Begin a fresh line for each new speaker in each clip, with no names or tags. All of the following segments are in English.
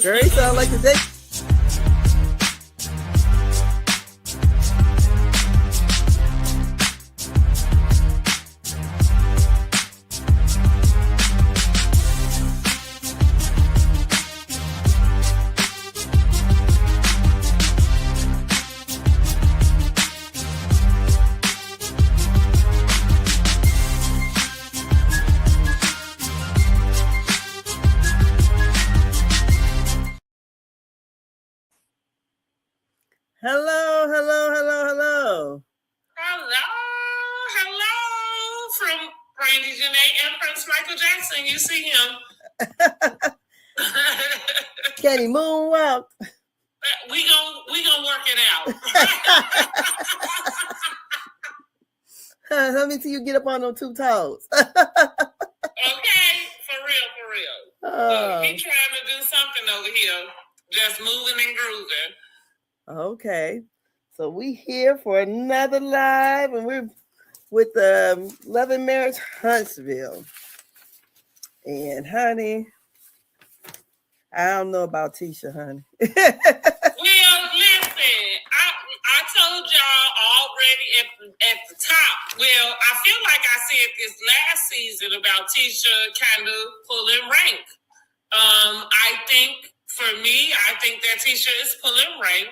Girl, he sound like today. Hello, hello, hello, hello.
Hello from Brandy Janae and Prince Michael Jackson. You see him.
Can he moonwalk?
We gonna work it out.
Let me see you get up on those two toes.
Okay, for real.
Oh.
He trying to do something over here. Just moving and grooving.
Okay. So we here for another live, and we're with Love and Marriage Huntsville. And honey, I don't know about Tisha, honey.
Well, listen, I told y'all already at the top. Well, I feel like I said this last season about Tisha kind of pulling rank. I think for me, I think that Tisha is pulling rank.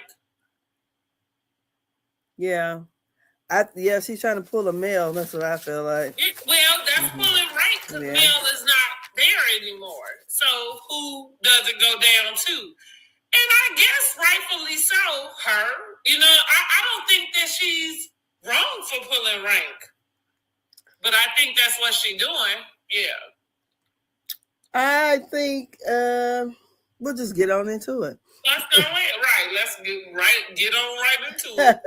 Yeah. She's trying to pull a Mel. That's what I feel like.
That's pulling rank because Mel is not there anymore. So who does it go down to? And I guess rightfully so, her. You know, I don't think that she's wrong for pulling rank. But I think that's what she's doing. Yeah.
I think we'll just get on into it.
Let's go ahead. Right. Let's get on right into it.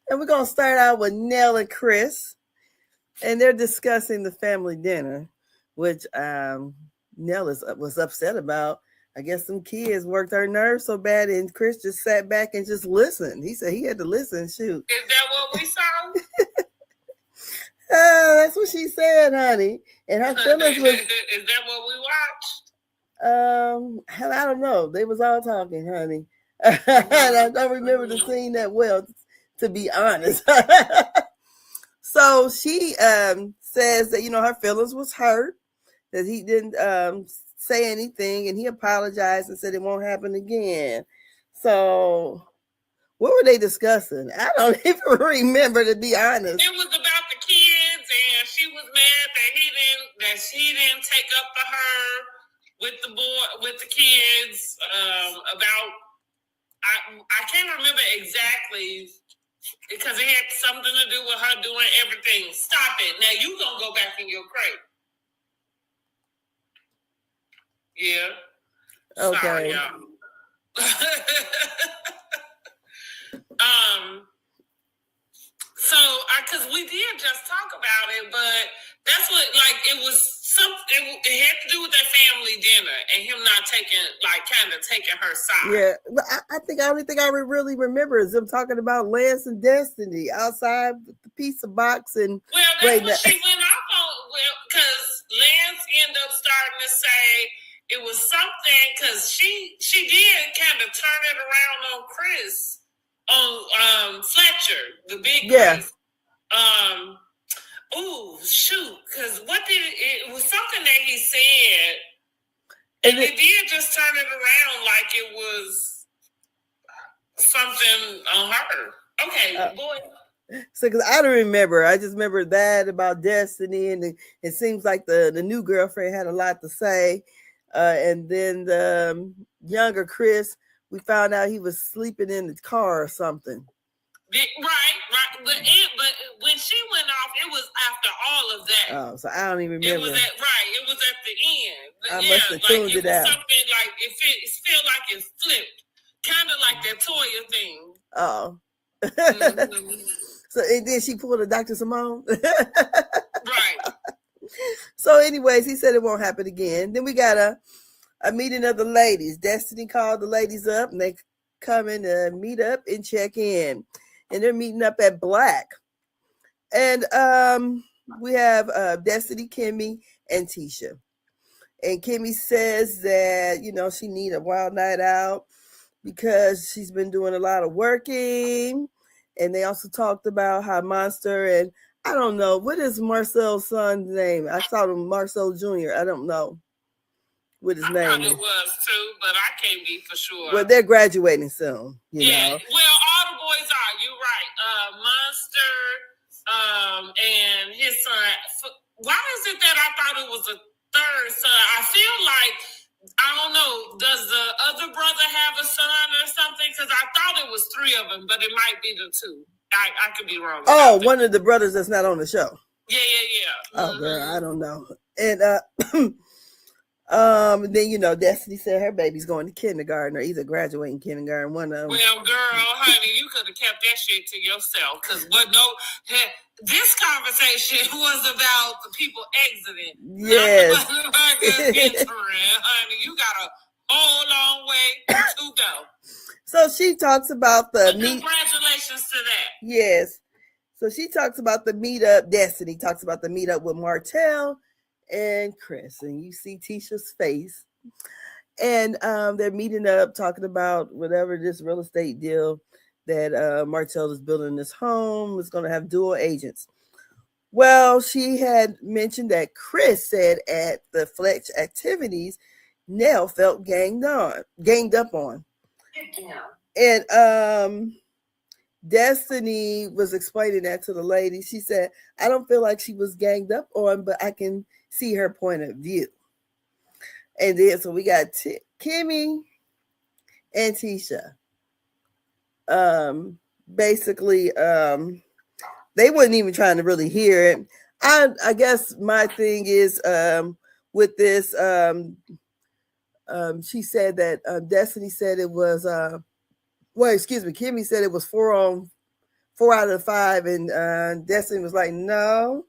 And we're going to start out with Nell and Chris. And they're discussing the family dinner, which Nell was upset about. I guess some kids worked her nerves so bad, and Chris just sat back and just listened. He said he had to listen. Shoot.
Is that what we saw?
That's what she said, honey. And her feelings was...
Is that what we watched?
Hell, I don't know. They was all talking, honey. And I don't remember the scene that well, to be honest. So she says that, her feelings was hurt, that he didn't say anything, and he apologized and said it won't happen again. So what were they discussing? I don't even remember, to be honest.
It was about the kids, and she was mad that he didn't take up for her with the kids. I can't remember exactly because it had something to do with her doing everything. Stop it! Now you gonna go back in your crate? Yeah.
Okay.
Sorry, y'all. So, because we did just talk about it, but that's what, it was something, it had to do with that family dinner and him not kind of taking her side.
Yeah, but I think the only thing I really remember is them talking about Lance and Destiny outside with the pizza box. And
that's what she went off on, because Lance ended up starting to say it was something, because she did kind of turn it around on Chris. On Fletcher, the big Chris. Because it was something that he said, and it did just turn it around like it was something on her. Okay, boy.
So, because I don't remember, I just remember that about Destiny, and it seems like the new girlfriend had a lot to say, and then the younger Chris. We found out he was sleeping in the car or something.
Right. But when she went off, it was after all of that.
Oh, so I don't even remember.
It was at the end.
I must have tuned it out.
Something like it felt like it flipped, kind of like that Toya thing.
Oh. Mm-hmm. So and then she pulled a Dr. Simone.
Right.
So, anyways, he said it won't happen again. Then we got a meeting of the ladies. Destiny called the ladies up, and they come in to meet up and check in. And they're meeting up at Black. And we have Destiny, Kimmy, and Tisha. And Kimmy says that, she need a wild night out because she's been doing a lot of working. And they also talked about how Monster and I don't know, what is Marcel's son's name? I saw him Marcel Jr. I don't know what his name is.
I thought it was too, but I can't be for sure.
Well, they're graduating soon,
Well, all the boys are. You're right. Monster and his son. Why is it that I thought it was a third son? I feel like, I don't know, does the other brother have a son or something? Because I thought it was 3 of them, but it might be the 2. I could be wrong.
Oh, one of the brothers that's not on the show.
Yeah.
Oh, girl, I don't know. And then Destiny said her baby's going to kindergarten or either graduating kindergarten. One of them.
Well, girl, honey, you could have kept that shit to yourself because this conversation was about the people exiting.
Yes.
Honey, you got a whole long way to go.
So she talks about
congratulations to that.
Yes. So she talks about the meetup. Destiny talks about the meetup with Martell and Chris. And you see Tisha's face. And they're meeting up, talking about whatever this real estate deal that Martell is building this home. Is going to have dual agents. Well, she had mentioned that Chris said at the Fletch activities, Nell felt ganged up on. Yeah. And Destiny was explaining that to the lady. She said, I don't feel like she was ganged up on, but I can see her point of view. And then so we got Kimmy and Tisha. Basically, they weren't even trying to really hear it. I guess my thing is with this, she said that Destiny said it was Kimmy said it was 4 out of 5, and Destiny was like, no,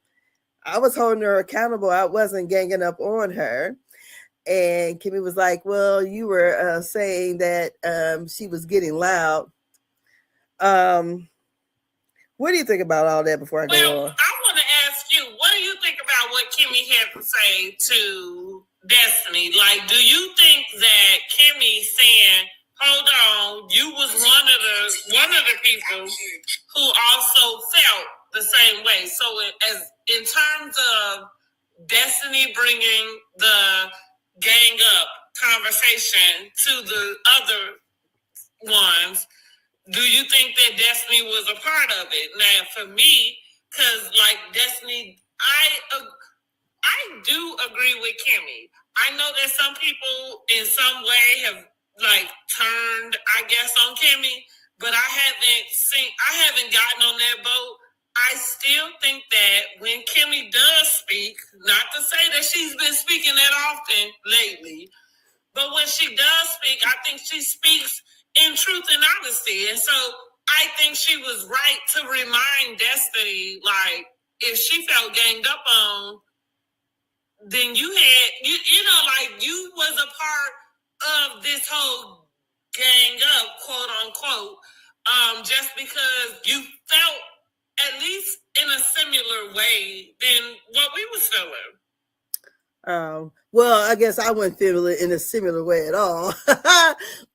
I was holding her accountable. I wasn't ganging up on her. And Kimmy was like, well, you were saying that she was getting loud. What do you think about all that before I go on?
I want to ask you, what do you think about what Kimmy had to say to Destiny? Like, do you think that Kimmy saying, hold on, you was one of the people who also felt the same way? So as in terms of Destiny bringing the gang up conversation to the other ones, do you think that Destiny was a part of it? Now, for me, because like Destiny, I do agree with Kimmy. I know that some people in some way have like turned, I guess, on Kimmy, but I haven't gotten on that boat. I still think that when Kimmy does speak, not to say that she's been speaking that often lately, but when she does speak, I think she speaks in truth and honesty. And so I think she was right to remind Destiny, like, if she felt ganged up on, then you was a part of this whole gang up, quote unquote, just because you felt at least in a similar way than what we was feeling.
Well, I guess I wouldn't feel it in a similar way at all.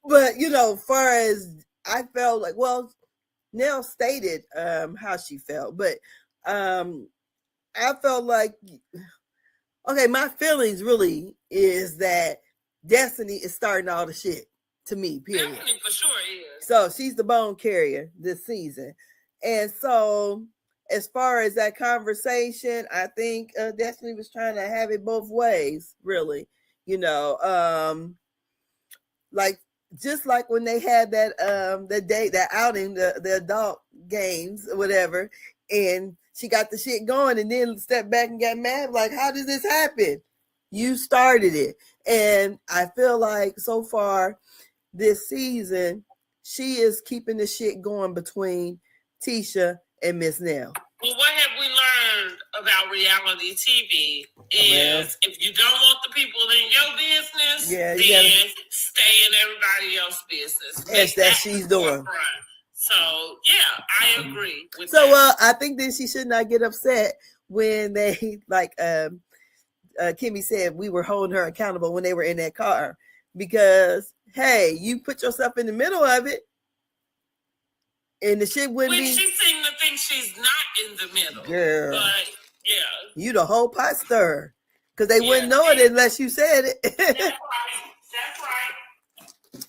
But, far as I felt like, well, Nell stated how she felt, but I felt like, okay, my feelings really is that Destiny is starting all the shit to me, period.
Definitely, for sure is.
So she's the bone carrier this season. And so as far as that conversation, I think Destiny was trying to have it both ways, really. Like just like when they had that day, that outing, the adult games or whatever, and she got the shit going and then stepped back and got mad. Like, how did this happen? You started it. And I feel like so far this season, she is keeping the shit going between Tisha and Miss Nell.
Well, what have we learned about reality TV is if you don't want the people in your business, then stay in everybody else's business.
Yes, that she's doing.
So, yeah, I agree with
that.
So,
I think that she should not get upset when they, like, Kimmy said we were holding her accountable when they were in that car because, hey, you put yourself in the middle of it and the shit wouldn't
Which
be.
she seemed to think she's not in the middle.
Girl.
But, yeah.
You the whole pot stirrer. Because they wouldn't know it unless you said it.
That's right. That's right.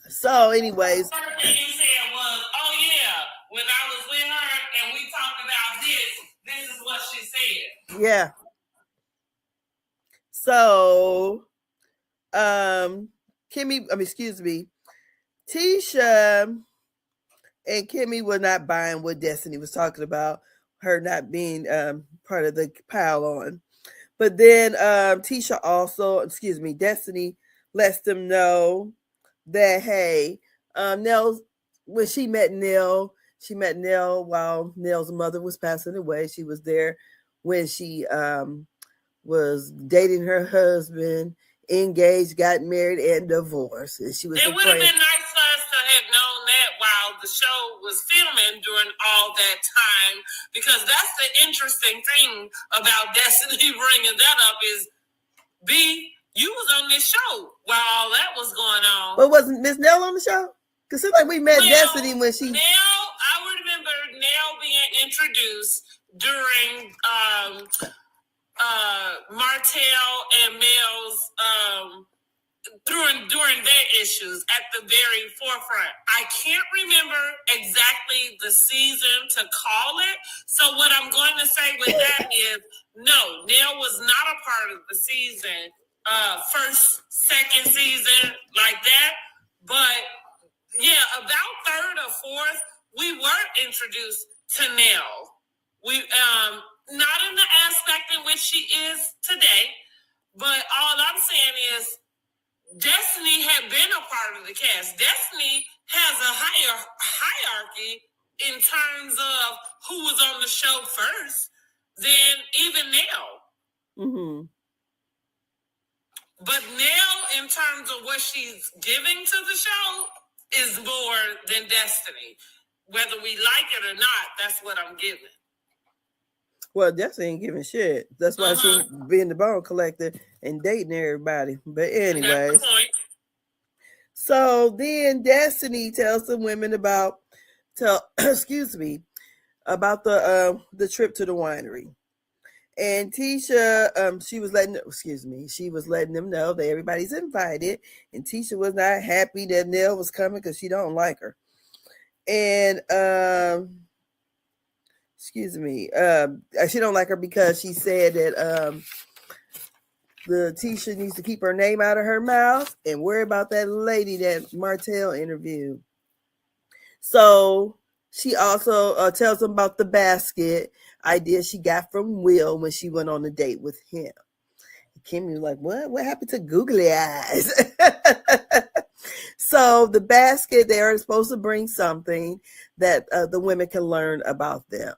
So, anyways.
The first thing you said was, oh, yeah, when I was with her and we talked about this is what she said.
Yeah. So, Tisha and Kimmy were not buying what Destiny was talking about, her not being part of the pile on. But then Tisha also, Destiny lets them know that, hey, Nell, when she met Nell while Nell's mother was passing away. She was there when she was dating her husband, engaged, got married, and divorced. And she was.
It would have been nice for us to have known that while the show was filming during all that time, because that's the interesting thing about Destiny bringing that up is, B, you was on this show while all that was going on.
But wasn't Miss Nell on the show? Because it's like we met Destiny when she.
I remember Nell being introduced during Martell and Mel's during their issues at the very forefront. I can't remember exactly the season to call it. So what I'm going to say with that is, no, Nell was not a part of the season, first, second season like that. But yeah, about third or fourth, we were introduced to Nell. We not in the aspect in which she is today, but all I'm saying is Destiny had been a part of the cast. Destiny has a higher hierarchy in terms of who was on the show first than even Nell.
Mm-hmm.
But Nell, in terms of what she's giving to the show, is more than Destiny. Whether we like it or not, that's what I'm giving.
Well, Destiny ain't giving shit. That's why she being the bone collector and dating everybody. But anyways. So then Destiny tells the women about the trip to the winery. And Tisha, she was letting them know that everybody's invited. And Tisha was not happy that Nell was coming because she don't like her. And she don't like her because she said that the Tisha needs to keep her name out of her mouth and worry about that lady that Martell interviewed. So she also tells them about the basket idea she got from Will when she went on a date with him. Kimmy was like, what happened to googly eyes? So the basket, they are supposed to bring something that the women can learn about them.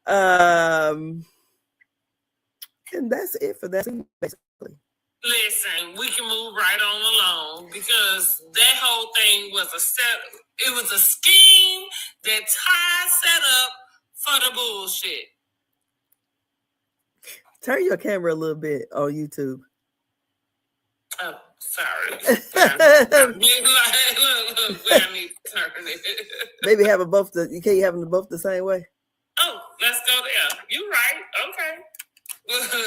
And that's it for that, basically.
Listen, we can move right on along because that whole thing was it was a scheme that Ty set up for the bullshit.
Turn your camera a little bit on YouTube.
Oh, sorry. Look, we need to turn it.
Maybe have them both. You can't have them both the same way.
Oh, let's go there. You right? Okay. Let's go.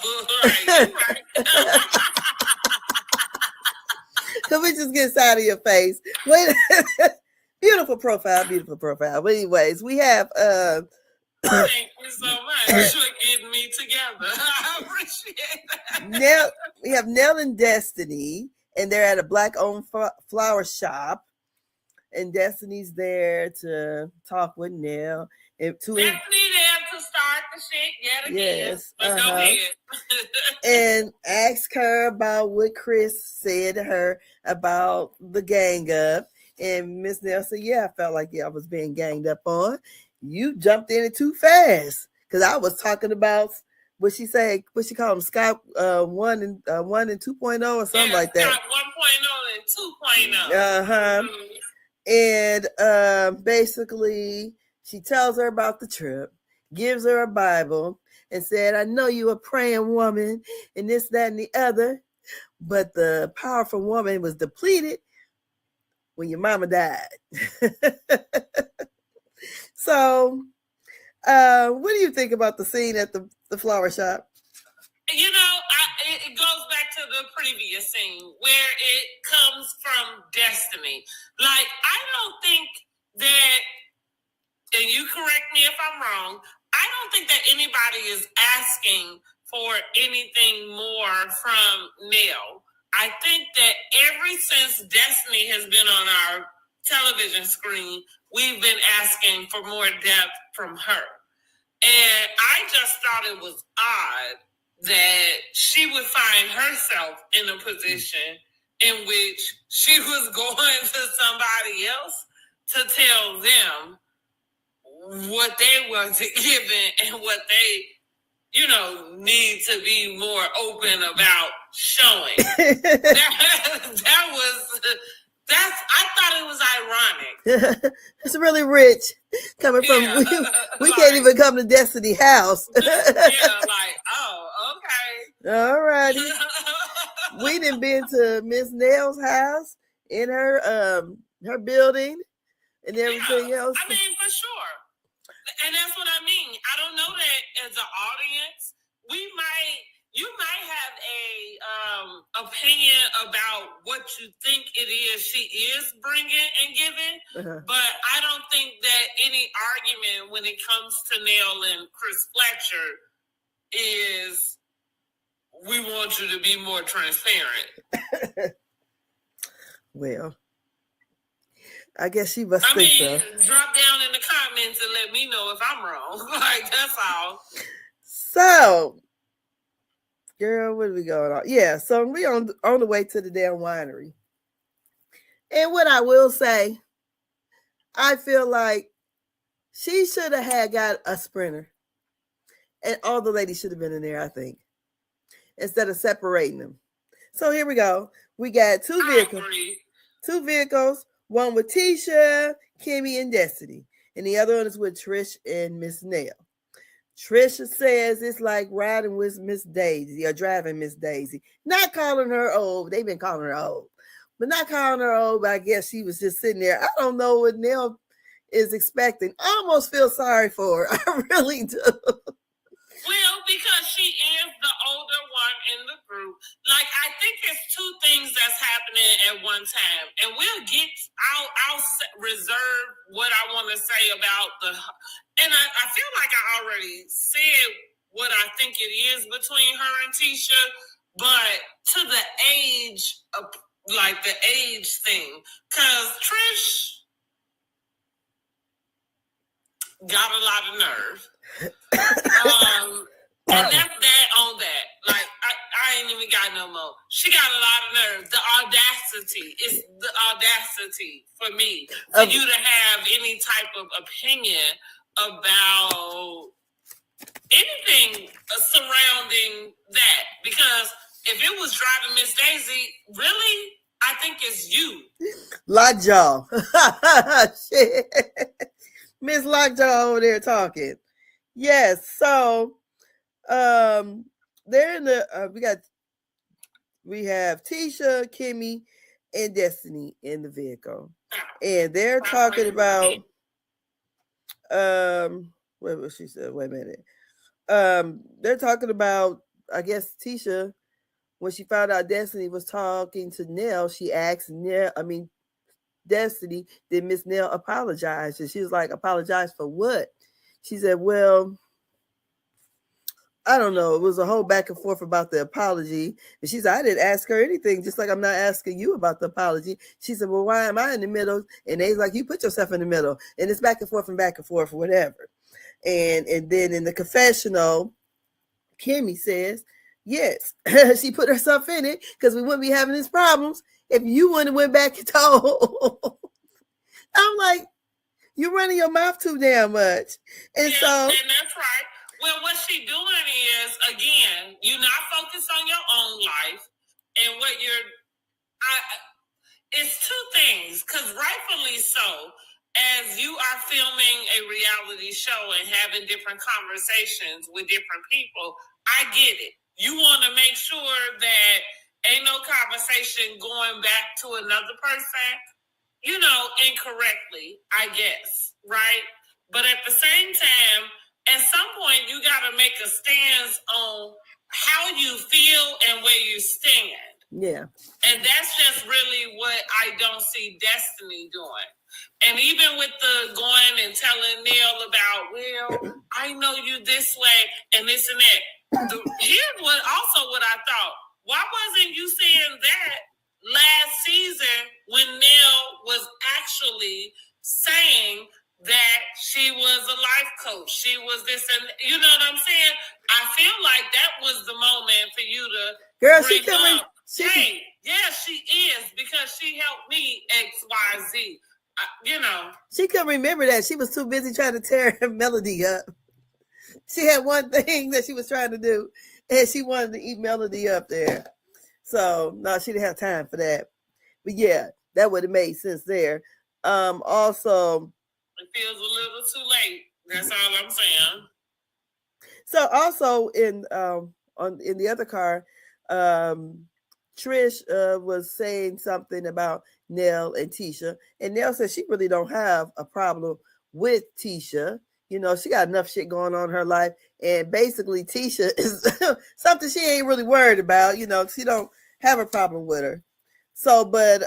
All right, you right.
Can we just get out of your face? Wait. Beautiful profile. But anyways, we have
thank you so much for getting me together. I appreciate that.
We have Nell and Destiny, and they're at a black-owned flower shop. And Destiny's there to talk with Nell.
Destiny there to start the shit yet again.
Yes.
But go ahead.
And ask her about what Chris said to her about the gang up. And Miss Nell said, yeah, I felt like I was being ganged up on. You jumped in it too fast. Because I was talking about what she called them, Sky 1 and 2.0 or something like that.
Sky 1.0 and 2.0.
Uh-huh. And basically, she tells her about the trip, gives her a Bible, and said, I know you a praying woman and this, that, and the other, but the powerful woman was depleted when your mama died. So, what do you think about the scene at the flower shop?
You know, it goes back to the previous scene where it comes from destiny. Like, I don't think that, and you correct me if I'm wrong, I don't think that anybody is asking for anything more from Nell. I think that ever since Destiny has been on our television screen, we've been asking for more depth from her. And I just thought it was odd that she would find herself in a position in which she was going to somebody else to tell them what they wasn't given and what they, need to be more open about showing. I thought it was ironic.
It's really rich coming from we can't even come to Destiny house.
Okay.
All righty. We done been to Miss Nell's house in her building and everything else.
I mean, for sure. And that's what I mean. I don't know that as an audience, you might have a opinion about what you think it is she is bringing and giving, but I don't think that any argument when it comes to Nell and Chris Fletcher is we want you to be more transparent.
Well, I guess she must think so.
Drop down in the comments and let me know if I'm wrong. Like, that's all.
So, girl, where are we going on? Yeah, so we on the way to the damn winery. And what I will say, I feel like she should have had got a sprinter. And all the ladies should have been in there, I think. Instead of separating them. So here we go. We got two vehicles. One with Tisha, Kimmy, and Destiny. And the other one is with Trish and Miss Nell. Trisha says it's like riding with Miss Daisy or driving Miss Daisy. Not calling her old. They've been calling her old. But not calling her old, but I guess she was just sitting there. I don't know what Nell is expecting. I almost feel sorry for her. I really do.
Well, because she is the older one in the group. Like, I think it's two things that's happening at one time. And I'll reserve what I want to say about and I feel like I already said what I think it is between her and Tisha, but to the age thing. Because Trish got a lot of nerve. And that's that on that. Like, I ain't even got no more. She got a lot of nerve. The audacity. It's the audacity for me for you to have any type of opinion about anything surrounding that. Because if it was driving Miss Daisy, really, I think it's you.
Lockjaw. Shit. Miss Lockjaw over there talking. Yes, so they're in the we have Tisha, Kimmy, and Destiny in the vehicle. And they're talking about what was she said? Wait a minute. They're talking about, I guess, Tisha, when she found out Destiny was talking to Nell, she asked Destiny, did Miss Nell apologize? And she was like, apologize for what? She said, well, I don't know. It was a whole back and forth about the apology. And she said, I didn't ask her anything, just like I'm not asking you about the apology. She said, well, why am I in the middle? And they's like, you put yourself in the middle. And it's back and forth, whatever. And then in the confessional, Kimmy says, yes, she put herself in it because we wouldn't be having these problems if you wouldn't have went back and told. I'm like, you're running your mouth too damn much. And
and that's right. Well, what she doing is, again, you're not focused on your own life and what it's two things, because rightfully so, as you are filming a reality show and having different conversations with different people, I get it. You want to make sure that ain't no conversation going back to another person, incorrectly, I guess, right? But at the same time, at some point, you got to make a stance on how you feel and where you stand.
Yeah.
And that's just really what I don't see Destiny doing. And even with the going and telling Nell about, well, I know you this way and this and that. Here's what I thought. Why wasn't you saying that last season when Nell was actually saying that she was a life coach? She was this, and you know what I'm saying? I feel like that was the moment for you to
Girl,
bring up. Hey, yeah, she is, because she helped me XYZ.
She couldn't remember that. She was too busy trying to tear Melody up. She had one thing that she was trying to do, and she wanted to eat Melody up there. So, no, she didn't have time for that. But yeah, that would have made sense there. Also,
it feels a little too late. That's all I'm saying.
So also in the other car, Trish was saying something about Nell and Tisha, and Nell said she really don't have a problem with Tisha. She got enough shit going on in her life, and basically Tisha is something she ain't really worried about. She don't have a problem with her. So, but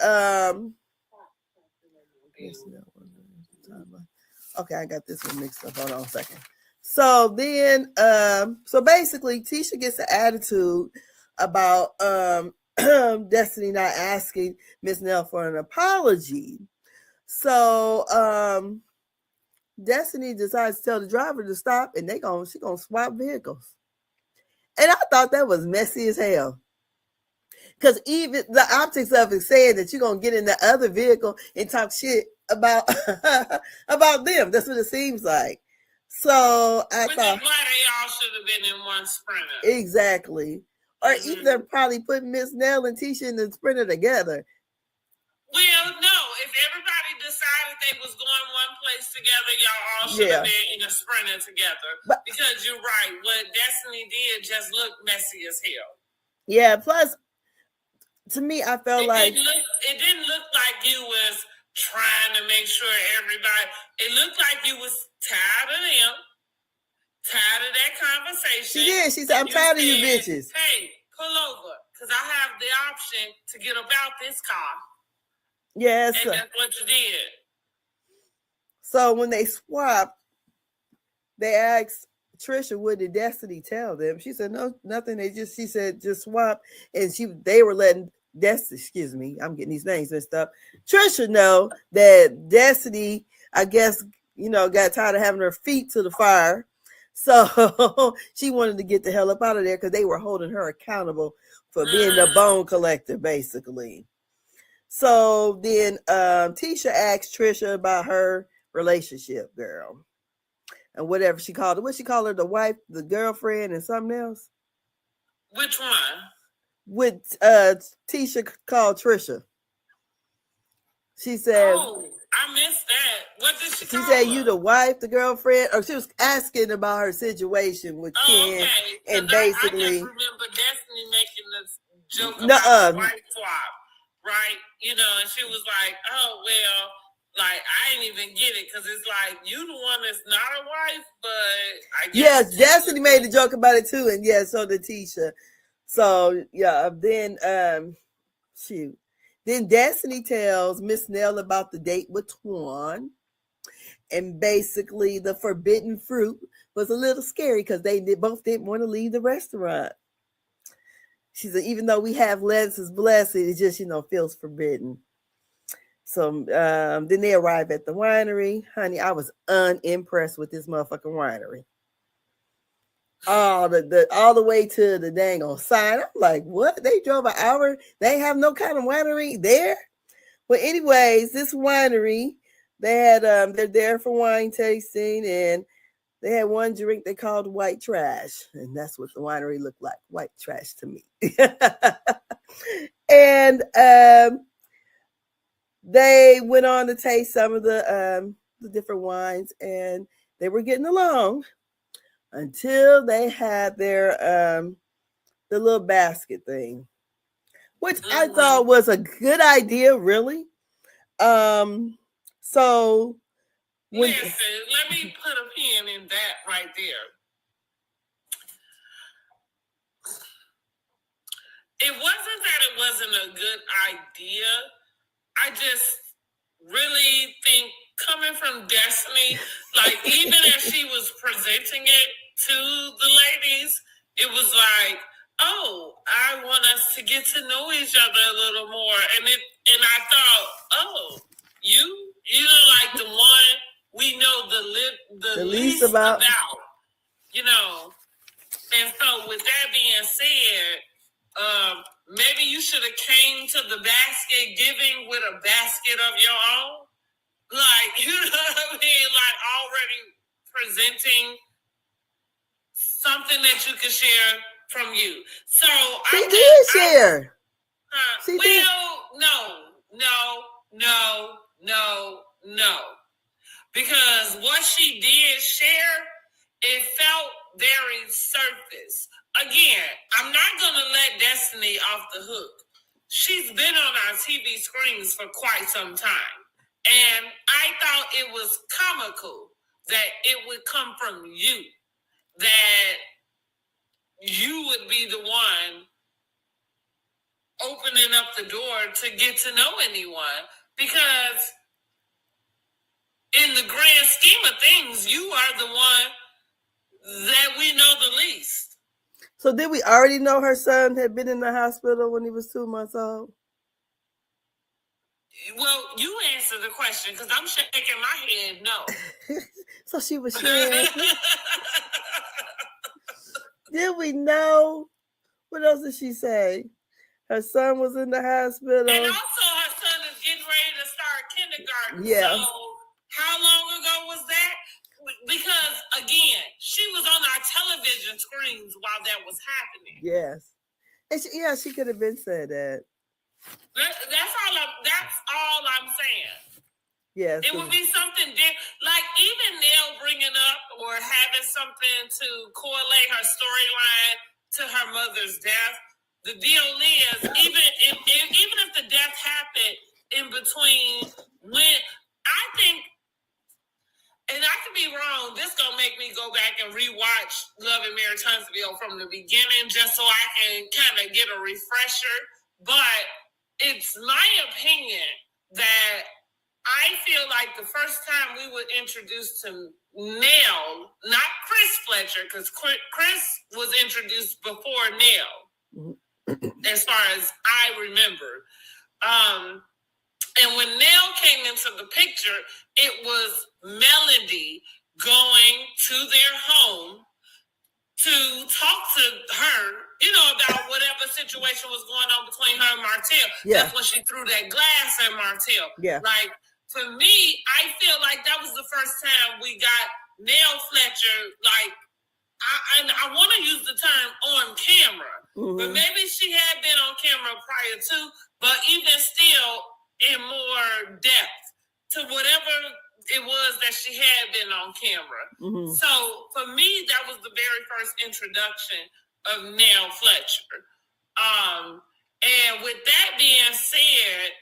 okay, I got this one mixed up. Hold on a second. So then, so basically, Tisha gets an attitude about Destiny not asking Miss Nell for an apology. So Destiny decides to tell the driver to stop, and she gonna swap vehicles. And I thought that was messy as hell. Because even the optics of it saying that you're gonna get in the other vehicle and talk shit about about them. That's what it seems like. So I thought
they all should have been in one Sprinter.
Exactly. Or either probably put Miss Nell and Tisha in the Sprinter together.
Well, no. If everybody decided they was going one place together, y'all all should have been in a Sprinter together. Because you're right. What Destiny did just looked messy as hell.
Yeah. Plus, to me, I felt
it didn't look like you was trying to make sure everybody. It looked like you was tired of them. Tired of that conversation.
She did. She said, I'm tired of you bitches.
Hey, pull over, because I have the option to get up out this car.
Yes.
And that's what you did.
So when they swapped, they asked Trisha, what did Destiny tell them? She said, no, nothing. She said, just swap. And they were letting Destiny, excuse me, I'm getting these names messed up. Trisha know that Destiny, I guess, got tired of having her feet to the fire. So she wanted to get the hell up out of there because they were holding her accountable for being the bone collector, basically. So then Tisha asked Trisha about her relationship, girl. And whatever she called her. What she called her? The wife, the girlfriend, and something else?
Which one?
What Tisha called Trisha. She said...
Oh, I missed that. What did she call her?
She said, you the wife, the girlfriend? Or she was asking about her situation with Ken.
Okay.
And basically...
I just remember Destiny making this joke about the wife swap, right? And she was like, oh, well... Like, I ain't even get it, because it's like, you the one that's not a wife, but I guess...
Yes, Destiny made the joke about it, too, and yeah, so did Tisha. So, yeah, then, Then Destiny tells Miss Nell about the date with Twan, and basically the forbidden fruit was a little scary, because they both didn't want to leave the restaurant. She said, even though we have lettuce blessed, it just, feels forbidden. So then they arrive at the winery. Honey, I was unimpressed with this motherfucking winery. All the way to the dang on sign. I'm like, what? They drove an hour? They have no kind of winery there? Well, anyways, this winery, they had they're there for wine tasting, and they had one drink they called white trash. And that's what the winery looked like. White trash to me. And they went on to taste some of the different wines, and they were getting along until they had their the little basket thing, which I thought was a good idea, really. So
listen, let me put a pin in that right there. It wasn't that it wasn't a good idea. I just really think coming from Destiny, like even as she was presenting it to the ladies, it was like, oh, I want us to get to know each other a little more. And I thought, oh, you know, like the one we know the least about, you know. And so with that being said, maybe you should have came to the basket giving with a basket of your own. Like, you know what I mean? Like already presenting something that you could share from you. So
she did share.
No. Because what she did share, it felt very surface. Again, I'm not going to let Destiny off the hook. She's been on our TV screens for quite some time. And I thought it was comical that it would come from you. That you would be the one opening up the door to get to know anyone. Because in the grand scheme of things, you are the one that we know the least.
So did we already know her son had been in the hospital when he was 2 months old?
Well, you answer the question because I'm shaking my head no.
So she was sharing. Did we know? What else did she say? Her son was in the hospital.
And also her son is getting ready to start kindergarten.
Yeah.
So how long ago was that? Because again, she was on our television screens while that was happening.
Yes. And she could have been said that.
That's all I'm saying.
Yes.
It would be something different. Like even Nell bringing up or having something to correlate her storyline to her mother's death. The deal is, even if the death happened in between when, I think, and I could be wrong, this gonna make me go back and rewatch Love and Marriage Huntsville from the beginning just so I can kind of get a refresher. But it's my opinion that I feel like the first time we were introduced to Nell, not Chris Fletcher, because Chris was introduced before Nell, as far as I remember. And when Nell came into the picture, it was Melody going to their home to talk to her, you know, about whatever situation was going on between her and Martell. Yeah. That's when she threw that glass at Martell. Yeah. Like, for me, I feel like that was the first time we got Nell Fletcher, like, I want to use the term on camera, but maybe she had been on camera prior to, but even still in more depth to whatever it was that she had been on camera. So for me, that was the very first introduction of Nell Fletcher. And with that being said,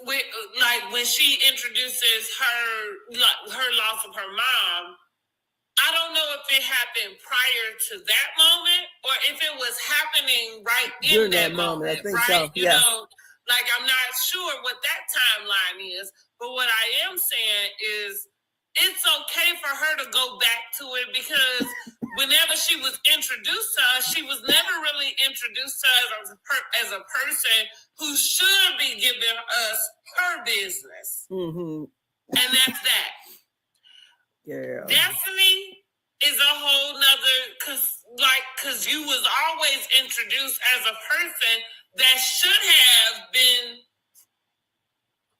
like when she introduces her loss of her mom, I don't know if it happened prior to that moment or if it was happening right in that moment. I think right? So. You know, like I'm not sure what that timeline is, but what I am saying is it's okay for her to go back to it because whenever she was introduced to us, she was never really introduced to us as a person who should be giving us her business. And that's that. Yeah. Destiny is a whole nother, cause you was always introduced as a person that should have been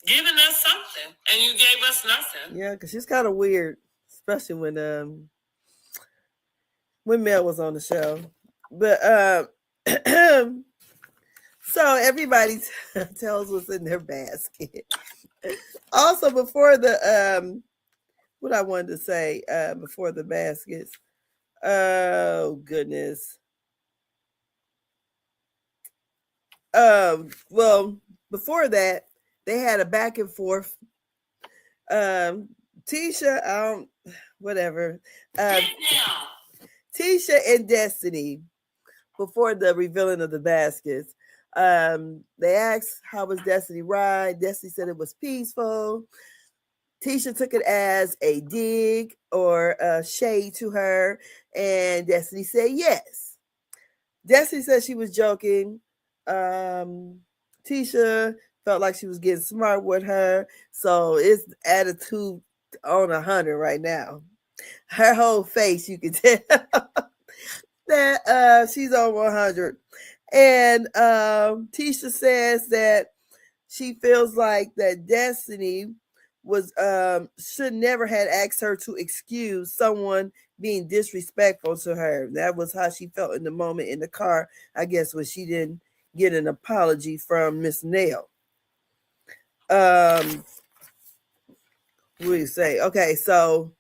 giving us something, and you gave us nothing.
Yeah, because she's kind of weird, especially when Mel was on the show. But So everybody tells what's in their basket. Also, before the what I wanted to say before the baskets. Oh goodness. Well, before that, they had a back and forth. Tisha, whatever. Tisha and Destiny, before the revealing of the baskets, they asked how was Destiny ride. Destiny said it was peaceful. Tisha took it as a dig or a shade to her, and Destiny said yes. Destiny said she was joking. Tisha felt like she was getting smart with her, so it's attitude on 100 right now. Her whole face, you can tell that she's on 100. And Tisha says that she feels like that Destiny was should never had asked her to excuse someone being disrespectful to her. That was how she felt in the moment in the car, I guess, when she didn't get an apology from Miss Nell. What do you say? Okay, so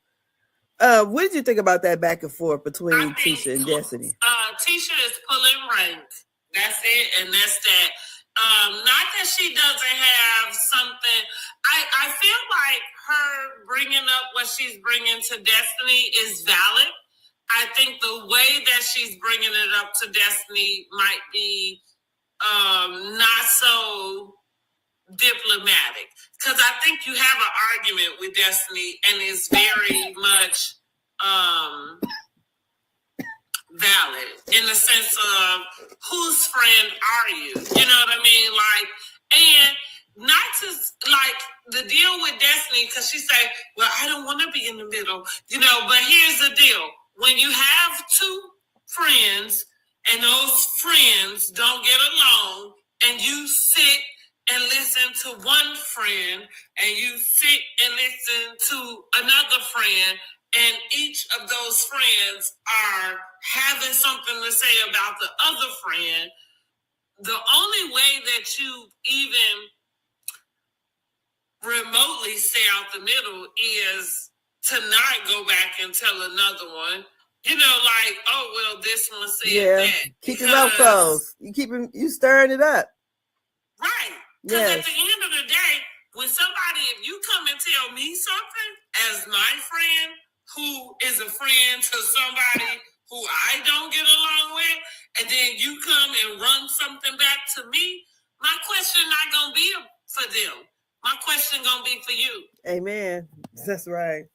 what did you think about that back and forth between Tisha and Destiny?
Tisha is pulling rank. That's it, and that's that. Not that she doesn't have something. I feel like her bringing up what she's bringing to Destiny is valid. I think the way that she's bringing it up to Destiny might be not so diplomatic, because I think you have an argument with Destiny, and it's very much valid in the sense of whose friend are you? You know what I mean? Like, and not to like the deal with Destiny, because she said, well, I don't want to be in the middle, you know, but here's the deal. When you have two friends and those friends don't get along, and you sit and listen to one friend and you sit and listen to another friend, and each of those friends are having something to say about the other friend, the only way that you even remotely stay out the middle is to not go back and tell another one. You know, like, oh, well, this one said that.
Keep your mouth closed. You stirring it up.
Right. Because at the end of the day, when somebody, if you come and tell me something as my friend, who is a friend to somebody who I don't get along with, and then you come and run something back to me, my question not going to be for them. My question going to be for you.
Amen. That's right.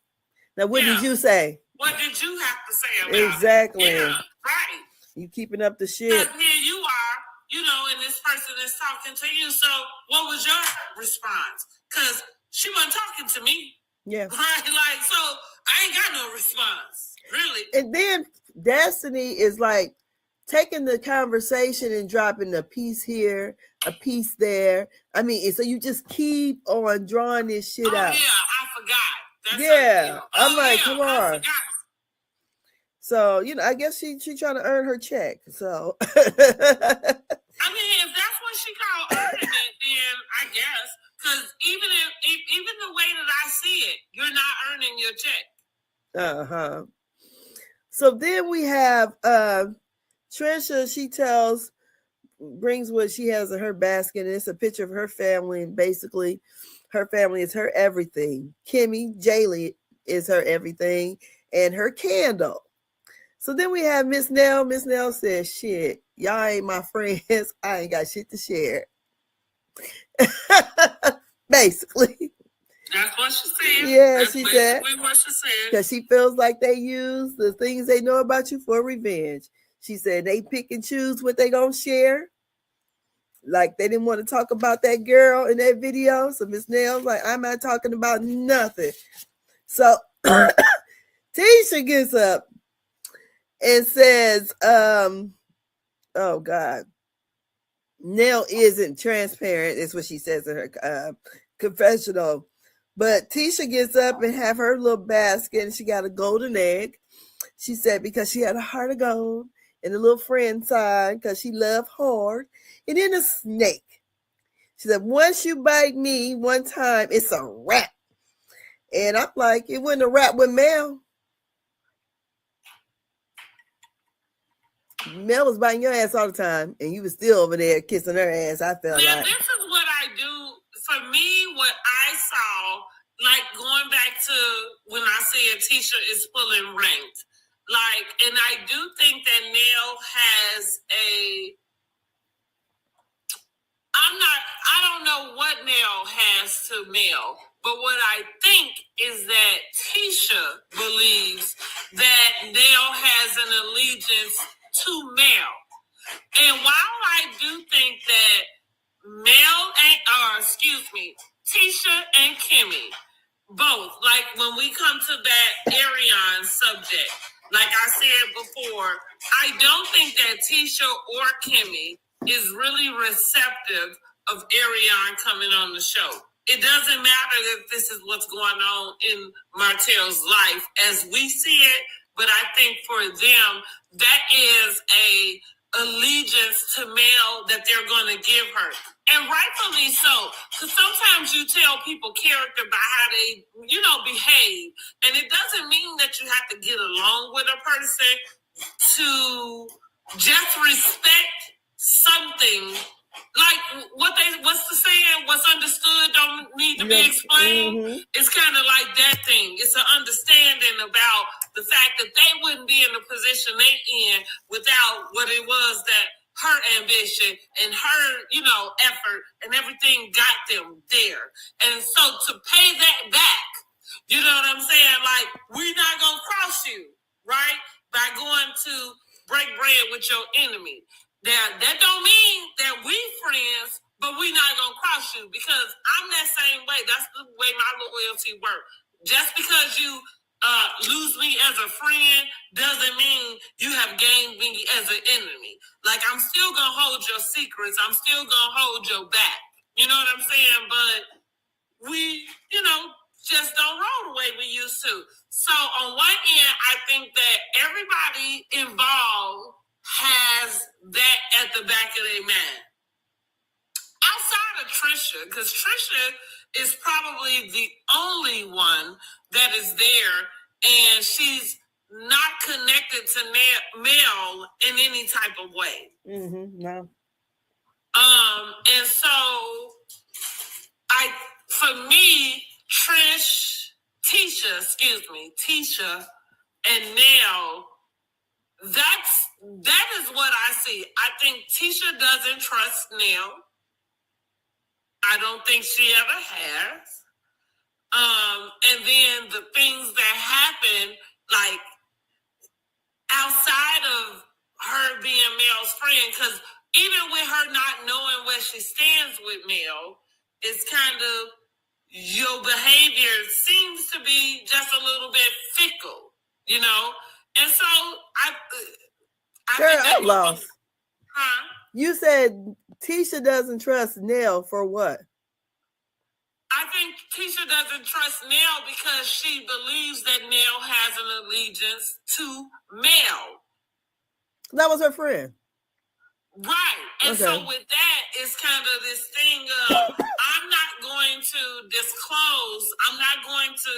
Now, what did you say?
What did you have to say about
exactly.
it? Yeah, right.
You keeping up the shit.
Because here you are, you know, and this person is talking to you. So what was your response? Because she wasn't talking to me.
Yeah.
Right? Like, so I ain't got no response. Really.
And then Destiny is like taking the conversation and dropping a piece here, a piece there. I mean, so you just keep on drawing this shit out.
Yeah, I forgot.
That's I'm like, come on. So, you know, I guess she trying to earn her check. So
I mean, if that's what she called earning it, then I guess. Because even the way that I see it, you're not earning your check.
Uh-huh. So then we have Trisha, she brings what she has in her basket, and it's a picture of her family, and basically her family is her everything. Kimmy, Jaylee is her everything, and her candle. So then we have Miss Nell. Miss Nell says, shit, y'all ain't my friends. I ain't got shit to share. Basically.
That's what she said.
Yeah,
that's
she said.
What she said.
Because she feels like they use the things they know about you for revenge. She said they pick and choose what they gonna share. Like they didn't want to talk about that girl in that video. So Miss Nell's like, I'm not talking about nothing. So Tisha gets up and says, oh God, Nell isn't transparent, is what she says in her confessional. But Tisha gets up and have her little basket, and she got a golden egg. She said because she had a heart of gold, and the little friend sign because she loved hard. And then the snake. She said, once you bite me one time, it's a wrap. And I'm like, it wasn't a wrap with Mel. Mel was biting your ass all the time, and you was still over there kissing her ass. I felt
now,
like.
This is what I do. For me, what I saw, like going back to when I said Tisha is pulling rank, like, and I do think that Nell has I don't know what Nell has to Mel, but what I think is that Tisha believes that Nell has an allegiance to Mel. And while I do think that Tisha and Kimmy, both, like when we come to that Arion subject, like I said before, I don't think that Tisha or Kimmy is really receptive of Arion coming on the show. It doesn't matter that this is what's going on in Martell's life as we see it, but I think for them, that is a allegiance to Mel that they're going to give her. And rightfully so, because sometimes you tell people character by how they, behave. And it doesn't mean that you have to get along with a person to just respect something. Like what's the saying? What's understood don't need to be explained. Mm-hmm. It's kind of like that thing. It's an understanding about the fact that they wouldn't be in the position they in without what it was that her ambition and her, effort and everything got them there. And so to pay that back, you know what I'm saying? Like, we're not going to cross you, right? By going to break bread with your enemy. Now, that don't mean that we friends, but we not going to cross you because I'm that same way. That's the way my loyalty works. Just because you lose me as a friend doesn't mean you have gained me as an enemy. Like, I'm still going to hold your secrets. I'm still going to hold your back. You know what I'm saying? But we, just don't roll the way we used to. So on one end, I think that everybody involved has that at the back of their mind. Outside of Trisha, because Trisha is probably the only one that is there, and she's not connected to Mel in any type of way.
Mm-hmm, no.
And so for me, Tisha and Nell, that is what I see. I think Tisha doesn't trust Nell. I don't think she ever has. And then the things that happen, like outside of her being Mel's friend, because even with her not knowing where she stands with Mel, it's kind of your behavior seems to be just a little bit fickle, And so
I'm lost.
Huh?
You said Tisha doesn't trust Nell for what?
I think Tisha doesn't trust Nell because she believes that Nell has an allegiance to Mel.
That was her friend.
Right. And so with that, it's kind of this thing of, I'm not going to disclose, I'm not going to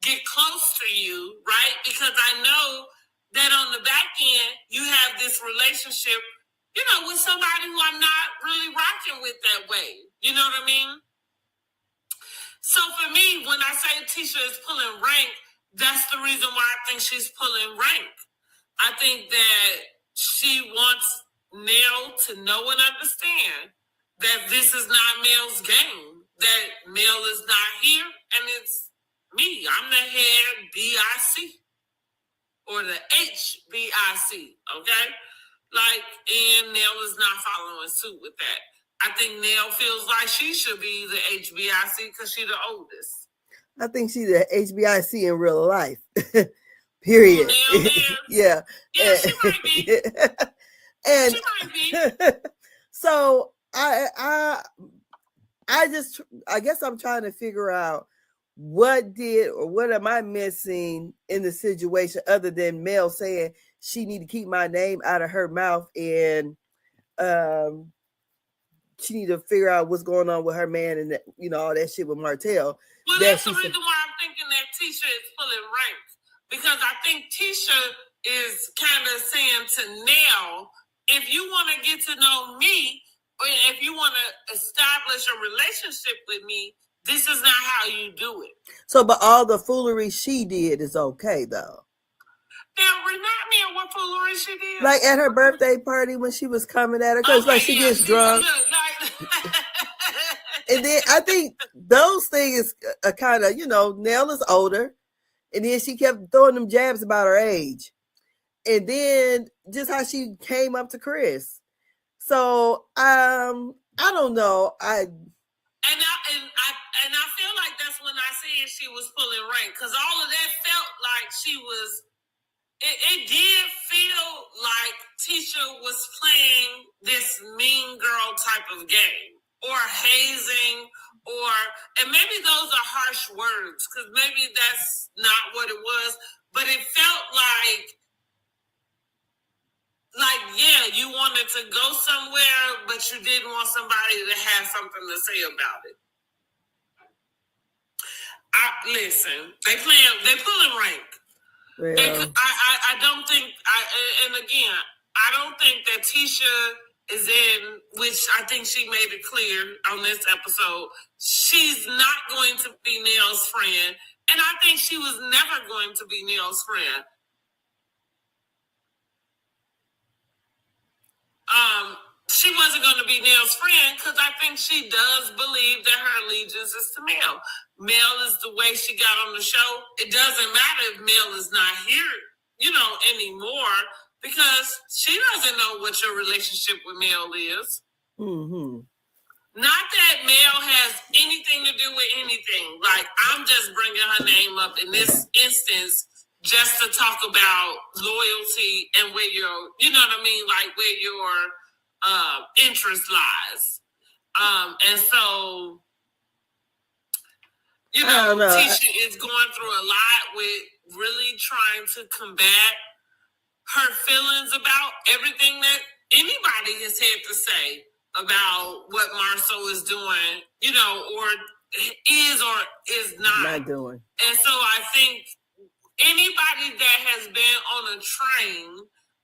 get close to you, right? Because I know that on the back end, you have this relationship, with somebody who I'm not really rocking with that way. You know what I mean? So for me, when I say Tisha is pulling rank, that's the reason why I think she's pulling rank. I think that she wants Nell to know and understand that this is not Mel's game, that Mel is not here, and it's me. I'm the head BIC or the HBIC, okay? And Nell is not following suit with that. I think Nell feels like she should be the HBIC because she's the oldest.
I think she's the HBIC in real life. Period. Yeah.
Yeah, she might be.
And
she might be.
So I guess I'm trying to figure out what am I missing in the situation other than Mel saying she need to keep my name out of her mouth, and she need to figure out what's going on with her man and all that shit with Martell.
Well, that's the reason why I'm thinking that Tisha is pulling rank, because I think Tisha is kind of saying to Nell, if you want to get to know me, or if you want to establish a relationship with me, this is not how you do it.
So, but all the foolery she did is okay, though.
Now, remind me of what foolery she did.
Like at her birthday party when she was coming at her, because she gets drunk. And then I think those things are kind of, Nell is older. And then she kept throwing them jabs about her age. And then just how she came up to Chris. So, I don't know. I feel like that's when I said she was pulling rank, because all of that felt like she was. It did feel like Tisha was playing this mean girl type of game, or hazing, and maybe those are harsh words, because maybe that's not what it was, but it felt like, yeah, you wanted to go somewhere, but you didn't want somebody to have something to say about it. Listen, they pulling rank. Yeah. I don't think, and again, I don't think that Tisha is in, which I think she made it clear on this episode, she's not going to be Nell's friend, and I think she was never going to be Nell's friend. She wasn't going to be Nell's friend because I think she does believe that her allegiance is to Mel. Mel is the way she got on the show. It doesn't matter if Mel is not here, anymore, because she doesn't know what your relationship with Mel is. Mm-hmm. Not that Mel has anything to do with anything. Like, I'm just bringing her name up in this instance just to talk about loyalty and where your, like where your interest lies. And so, Tisha is going through a lot with really trying to combat her feelings about everything that anybody has had to say about what Marceau is doing, or is not doing.
And so I think anybody that has been on a train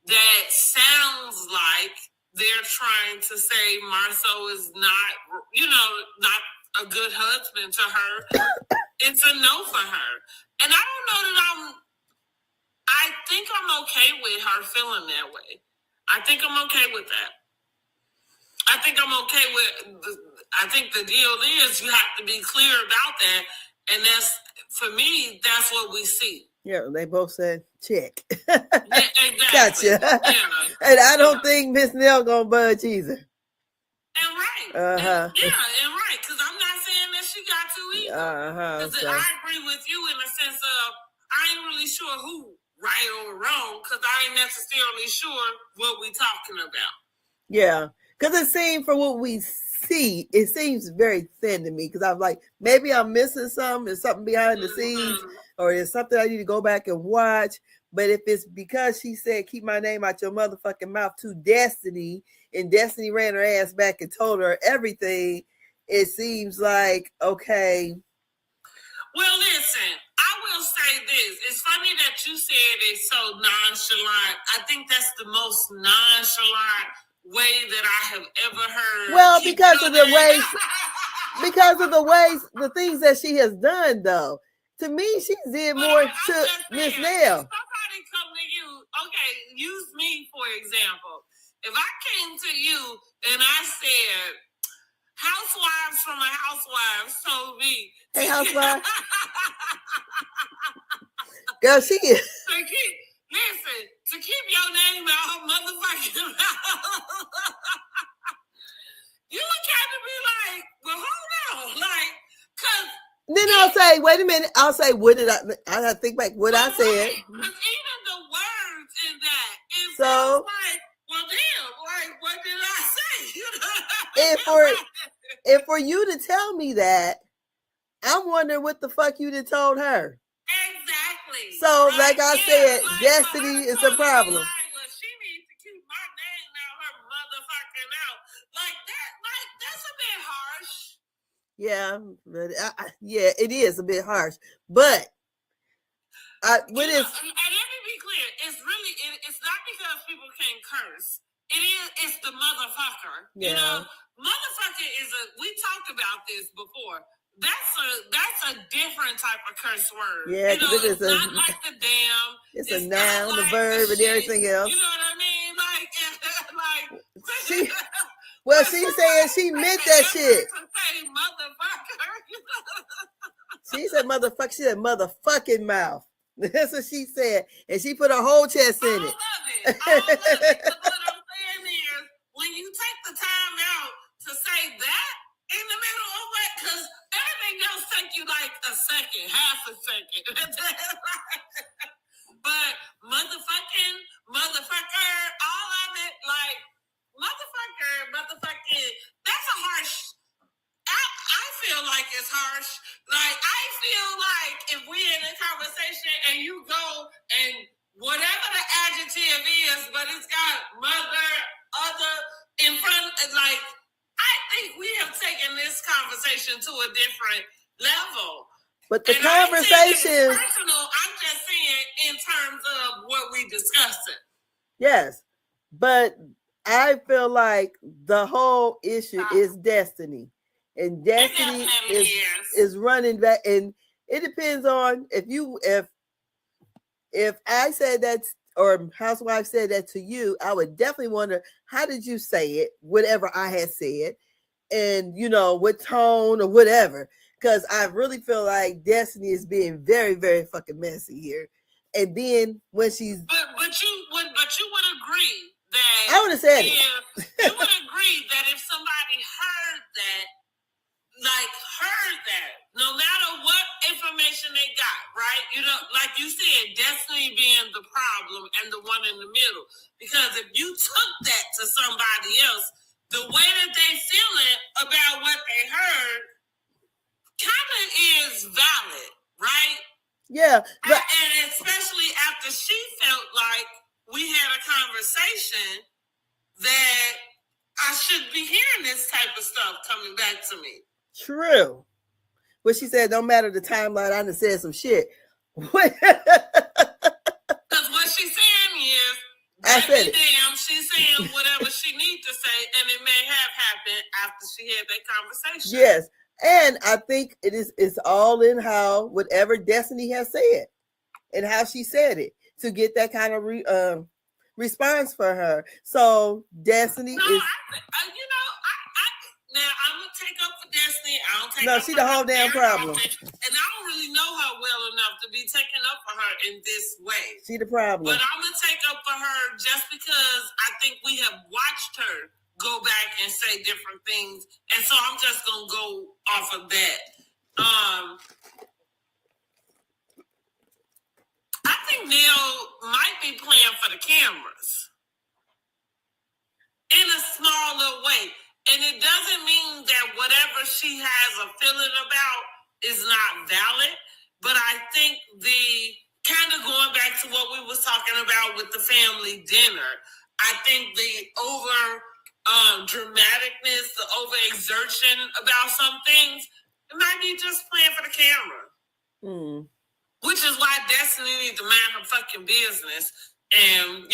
that sounds like they're trying to say Marceau is not, not a good husband to her, it's a no for her. And I don't know that I think I'm okay with her feeling that way. I think I'm okay with that. I think I'm okay with, I think the deal is you have to be clear about that. And that's, for me, that's what we see.
Yeah, they both said check.
Yeah, exactly.
Gotcha.
Yeah.
And I don't think Miss Nell gonna budge either.
And right. And right. Because I'm not saying that she got to either. Because I agree with you in the sense of, I ain't really sure who right or wrong, because I ain't necessarily sure what we talking about.
Yeah, because it seemed, for what we see, it seems very thin to me, because I'm like, maybe I'm missing something. There's something behind the scenes, or there's something I need to go back and watch. But if it's because she said, keep my name out your motherfucking mouth to Destiny, and Destiny ran her ass back and told her everything, it seems like, okay.
Well, listen, I will say this. It's funny that you said it's so nonchalant. I think that's the most nonchalant way that I have ever heard.
Well, because of the ways, the things that she has done, though. To me, she did more to Miss Nell.
Somebody come to you, okay, use me for example. If I came to you and I said, Housewives from a Housewives told me.
Hey, Housewives. Girl, she is.
To keep your name out her motherfucking mouth. You would kind of be like, well, hold on. Like, because.
Then I'll say, wait a minute. I'll say, what did I think back what I said.
Right. Because even the words in that, it feels like, well, damn, like, what did I say?
And for you to tell me that, I'm wondering what the fuck you done told her.
Exactly.
So,
right?
like I said, Destiny is a problem.
Like, well, she needs to keep my name out her motherfucking out. Like that, like that's a bit harsh.
Yeah, but yeah, it is a bit harsh. But
and let me be clear, it's not because people can't curse. It's the motherfucker.
Yeah.
You know, motherfucker we talked about this before. That's a different type of curse word.
Yeah,
it's not like the damn.
It's a noun, the verb, and everything else.
You know what I mean? Like
she said she meant that shit.
Say motherfucker.
She said motherfucker. She said motherfucking mouth. That's what she said, and she put her whole chest in it.
All of it. But what I'm saying is, when you take the time out to say that in the middle of it, because everything else take you like a second, half a second. But motherfucker, all of it, like motherfucking, that's a harsh. I feel like it's harsh. Like, I feel like if we're in a conversation and you go and whatever the adjective is, but it's got mother, other in front, like, I think we have taken this conversation to a different level.
But the conversation,
personal, I'm just saying in terms of what we discussed.
Yes, but I feel like the whole issue is Destiny. And Destiny is running back, and it depends on if I said that, or Housewife said that to you, I would definitely wonder, how did you say it, whatever I had said, and what tone or whatever, because I really feel like Destiny is being very, very fucking messy here. And then when she's but you would
agree that
I would have said it.
You would agree that if somebody heard that, no matter what information they got, right? Like you said, Destiny being the problem and the one in the middle. Because if you took that to somebody else, the way that they feeling about what they heard kind of is valid, right?
Yeah.
And especially after she felt like we had a conversation that I should be hearing this type of stuff coming back to me.
True. But she said, don't matter the timeline, I done said some shit.
Because what she's saying is,
I said it.
Damn, she's saying whatever she needs to say, and it may have happened after she had that conversation.
Yes. And I think it's all in how whatever Destiny has said and how she said it to get that kind of response for her. So Destiny is.
Now I'm gonna take up for Destiny. I don't take
no,
up
she
for
the whole damn problem.
And I don't really know her well enough to be taking up for her in this way.
She the problem.
But I'm gonna take up for her just because I think we have watched her go back and say different things, and so I'm just gonna go off of that. I think Nell might be playing for the cameras in a smaller way. And it doesn't mean that whatever she has a feeling about is not valid. But I think the kind of going back to what we was talking about with the family dinner, I think the over dramaticness, the over exertion about some things, it might be just playing for the camera. Which is why Destiny needs to mind her fucking business. And,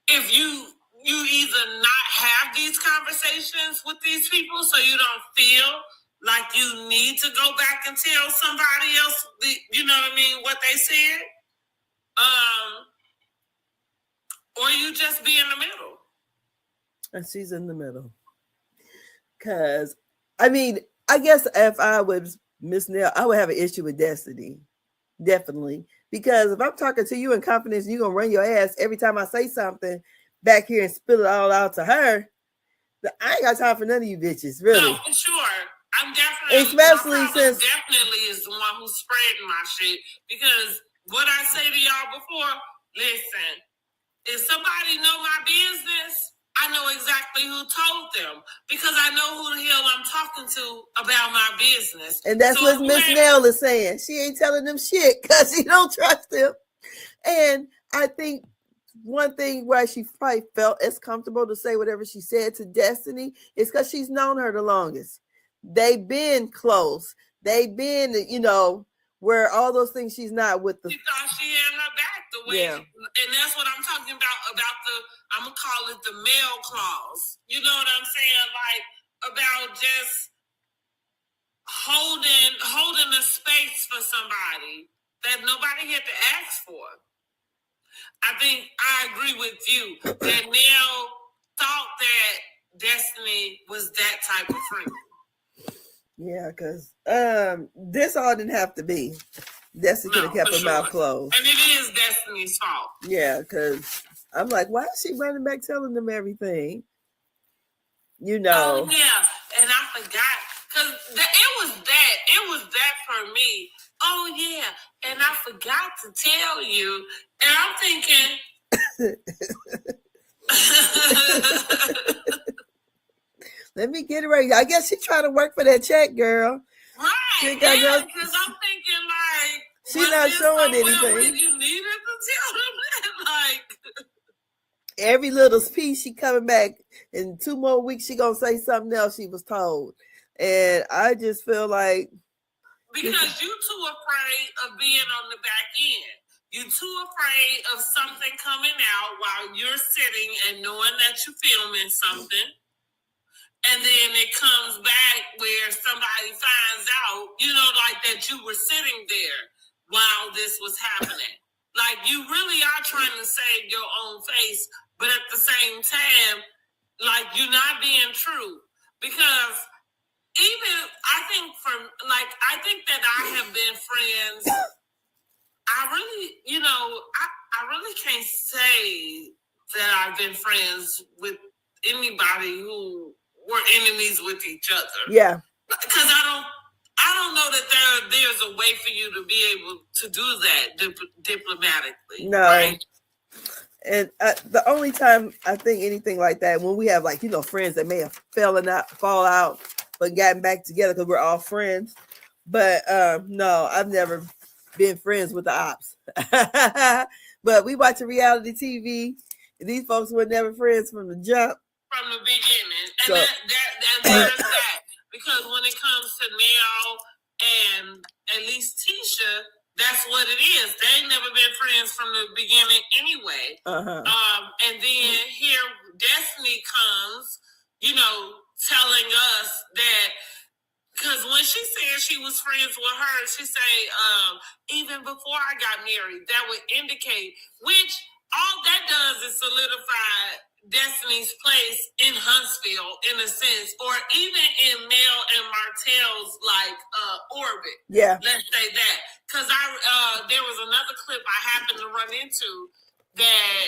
if you either not have these conversations with these people so you don't feel like you need to go back and tell somebody else, what they said, or you just be in the middle.
And she's in the middle. Because, I guess if I was Miss Nell, I would have an issue with Destiny. Definitely. Because if I'm talking to you in confidence, you're going to run your ass every time I say something back here and spill it all out to her. I ain't got time for none of you bitches, really.
No, for sure. I'm definitely,
especially since
definitely is the one who's spreading my shit. Because what I say to y'all before, listen, if somebody know my business, I know exactly who told them because I know who the hell I'm talking to about my business.
And that's what Miss Nell is saying. She ain't telling them shit because she don't trust them. And I think one thing why she probably felt as comfortable to say whatever she said to Destiny is because she's known her the longest. They've been close. They've been, where all those things she's not with the.
She thought she had her back the way, and that's what I'm talking about the, I'm gonna call it the male clause. You know what I'm saying? Like about just holding a space for somebody that nobody had to ask for. I think I agree with you that Nell thought that Destiny was that type of friend.
Yeah, because this all didn't have to be. Destiny could have kept her mouth closed.
And it is Destiny's fault.
Yeah, because I'm like, why is she running back telling them everything?
Oh, yeah. And I forgot. Because it was that for me. Oh, yeah. And I forgot to tell you. And I'm thinking...
Let me get it right. I guess she's trying to work for that check, girl.
Right. Yeah, because I'm thinking like
she's not showing anything.
You needed to tell them that, like
every little piece she coming back in 2 more weeks she gonna say something else she was told. And I just feel like
because you too afraid of being on the back end. You too afraid of something coming out while you're sitting and knowing that you're filming something. And then it comes back where somebody finds out, like that you were sitting there while this was happening. Like you really are trying to save your own face, but at the same time, like you're not being true. Because even I think that I have been friends. I really, I really can't say that I've been friends with anybody who were enemies with each other.
Yeah.
Because I don't know that there's a way for you to be able to do that diplomatically.
No.
Right?
And the only time I think anything like that, when we have friends that may have fall out, but gotten back together because we're all friends. But no, I've never been friends with the ops. But we watch a reality TV. These folks were never friends from the jump.
From the beginning. And there's that. Because when it comes to Nell and at least Tisha, that's what it is. They ain't never been friends from the beginning anyway.
Uh-huh.
And then here Destiny comes, telling us that, because when she said she was friends with her, she say, even before I got married, that would indicate, which all that does is solidify Destiny's place in Huntsville, in a sense, or even in Nell and Martell's orbit.
Yeah,
let's say that, because there was another clip I happened to run into that,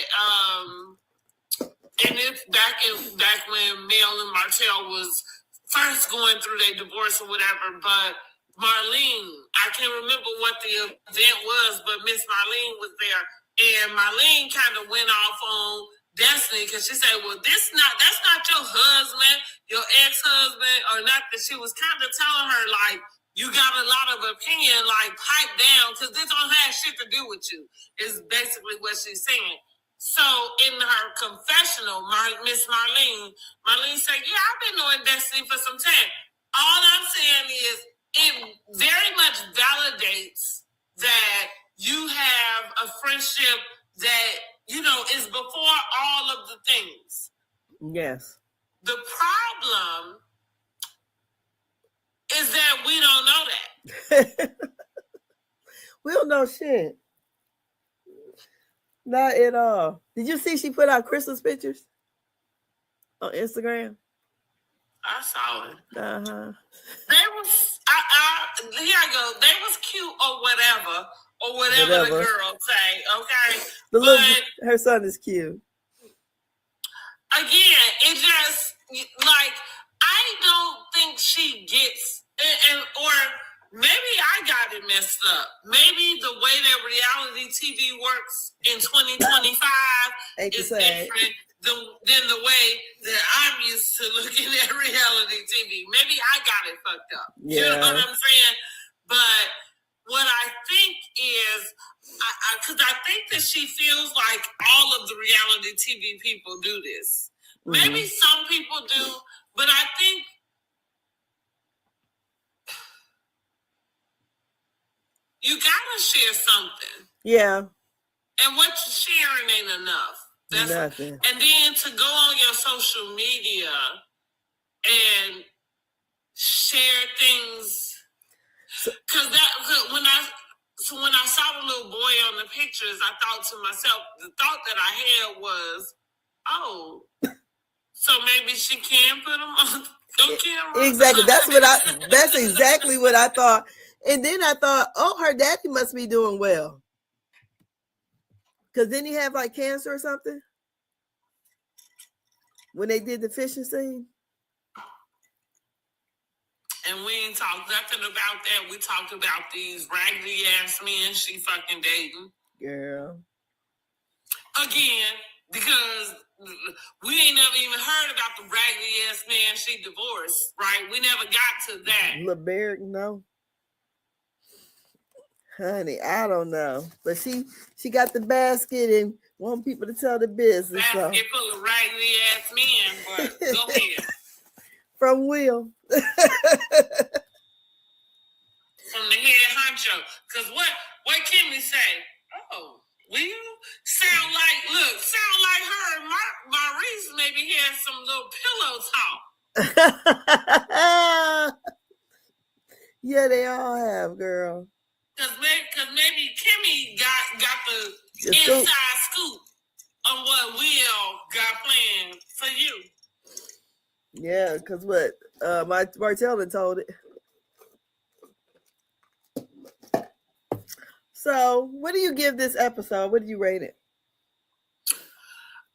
and it's back when Nell and Martell was first going through their divorce or whatever, but Marlene, I can't remember what the event was, but Miss Marlene was there, and Marlene kind of went off on Destiny because she said, well, that's not your husband, your ex-husband, or not. That she was kind of telling her, like, you got a lot of opinion, like, pipe down, because this don't have shit to do with you, is basically what she's saying. So in her confessional, Miss Marlene said, yeah, I've been knowing Destiny for some time. All I'm saying is it very much validates that you have a friendship that, is before all of the things.
Yes.
The problem is that we don't know that.
We don't know shit. Not at all. Did you see she put out Christmas pictures on Instagram?
I saw it.
Uh-huh.
They was, here I go. They was cute or whatever the girls say, okay?
Her son is cute.
Again, it just, like, I don't think she gets, or maybe I got it messed up. Maybe the way that reality TV works in 2025 is different than the way that I'm used to looking at reality TV. Maybe I got it fucked up. Yeah. You know what I'm saying? But what I think is, because I think that she feels like all of the reality TV people do this. Mm-hmm. Maybe some people do, but I think you gotta share something. Yeah. And what you're sharing ain't enough. That's nothing. And then to go on your social media and share things, because when I saw the little boy on the pictures, I thought to myself, the thought that I had was, oh, so maybe she can put him on camera. Exactly. That's exactly what I thought. And then I thought, oh, her daddy must be doing well. Because didn't he have like cancer or something? When they did the fishing scene? And we ain't talked nothing about that. We talked about these raggedy ass men she fucking dating. Girl. Again, because we ain't never even heard about the raggedy ass man she divorced, right? We never got to that. LeBerick, no. Honey, I don't know. But she got the basket and want people to tell the business. Basket full of raggedy ass men, but go ahead. From Will. From the head honcho. Because what Kimmy say? Oh, Will? Sound like her and Maurice maybe had some little pillow talk. Yeah, they all have, girl. Because maybe Kimmy got the inside scoop on what Will got planned for you. Yeah, because what Martella told it. So, what do you give this episode? What do you rate it?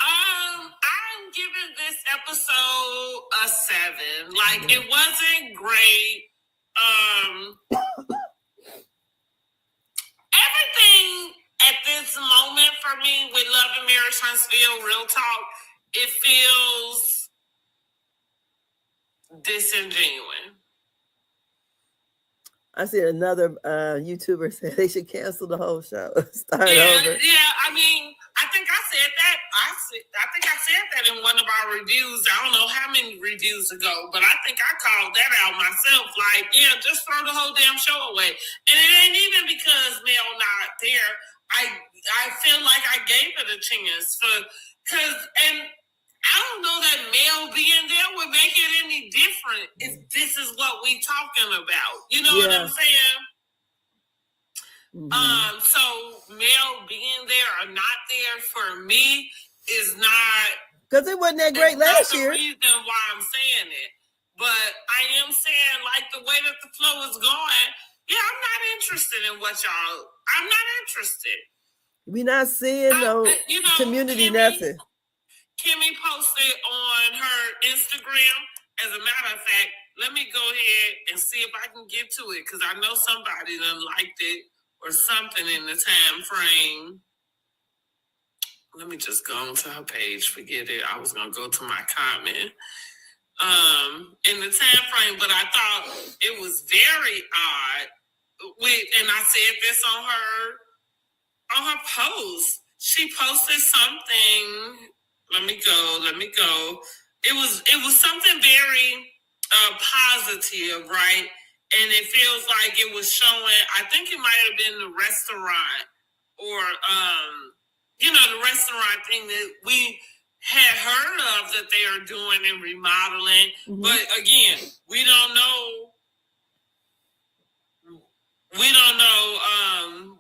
I'm giving this episode a 7. Like, it wasn't great. Everything at this moment for me with Love and Marriage Huntsville, real talk, it feels disingenuous. I see another YouTuber said they should cancel the whole show. Start over. Yeah. I mean, I think I said that. I think I said that in one of our reviews. I don't know how many reviews ago, but I think I called that out myself. Like, yeah, just throw the whole damn show away. And it ain't even because Mel not there. I feel like I gave it a chance and I don't know that Mel being there would make it any different if this is what we talking about. You know what I'm saying? Mm-hmm. So Mel being there or not there for me is not, because it wasn't that great last year. That's the reason why I'm saying it. But I am saying, like, the way that the flow is going, yeah, I'm not interested in what y'all. I'm not interested. We not seeing no community nothing. Kimmy posted on her Instagram. As a matter of fact, let me go ahead and see if I can get to it, because I know somebody done liked it or something in the time frame. Let me just go onto her page. Forget it. I was gonna go to my comment in the time frame, but I thought it was very odd. And I said this on her post. She posted something. Let me go. It was something very positive, right? And it feels like it was showing, I think it might have been the restaurant or, the restaurant thing that we had heard of that they are doing and remodeling. Mm-hmm. But again, we don't know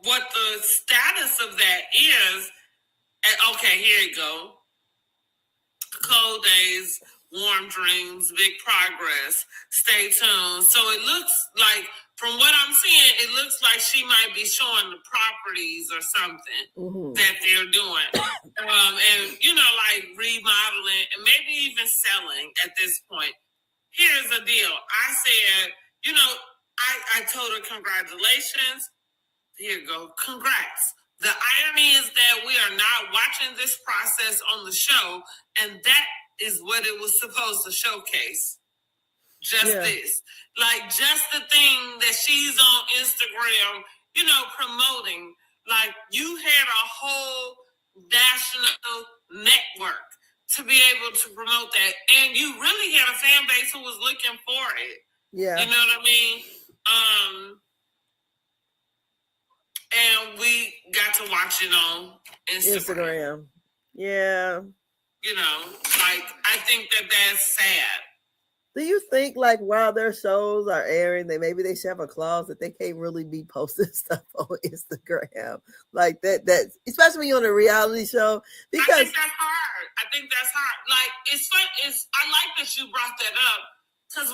what the status of that is. And, okay, here you go. Cold days, warm dreams, big progress. Stay tuned. So it looks like, from what I'm seeing, it looks like she might be showing the properties or something that they're doing. And, like remodeling and maybe even selling at this point. Here's the deal. I said, I told her congratulations. Here you go. Congrats. The irony is that we are not watching this process on the show, and that is what it was supposed to showcase. Just this. Like, just the thing that she's on Instagram, promoting. Like, you had a whole national network to be able to promote that. And you really had a fan base who was looking for it.
Yeah.
You know what I mean? And we got to watch it on Instagram.
Yeah.
I think that that's sad.
Do you think, like, while their shows are airing, maybe they should have a clause that they can't really be posting stuff on Instagram like that? Especially when you're on a reality show, because
I think that's hard. Like, it's fun. I like that you brought that up, because I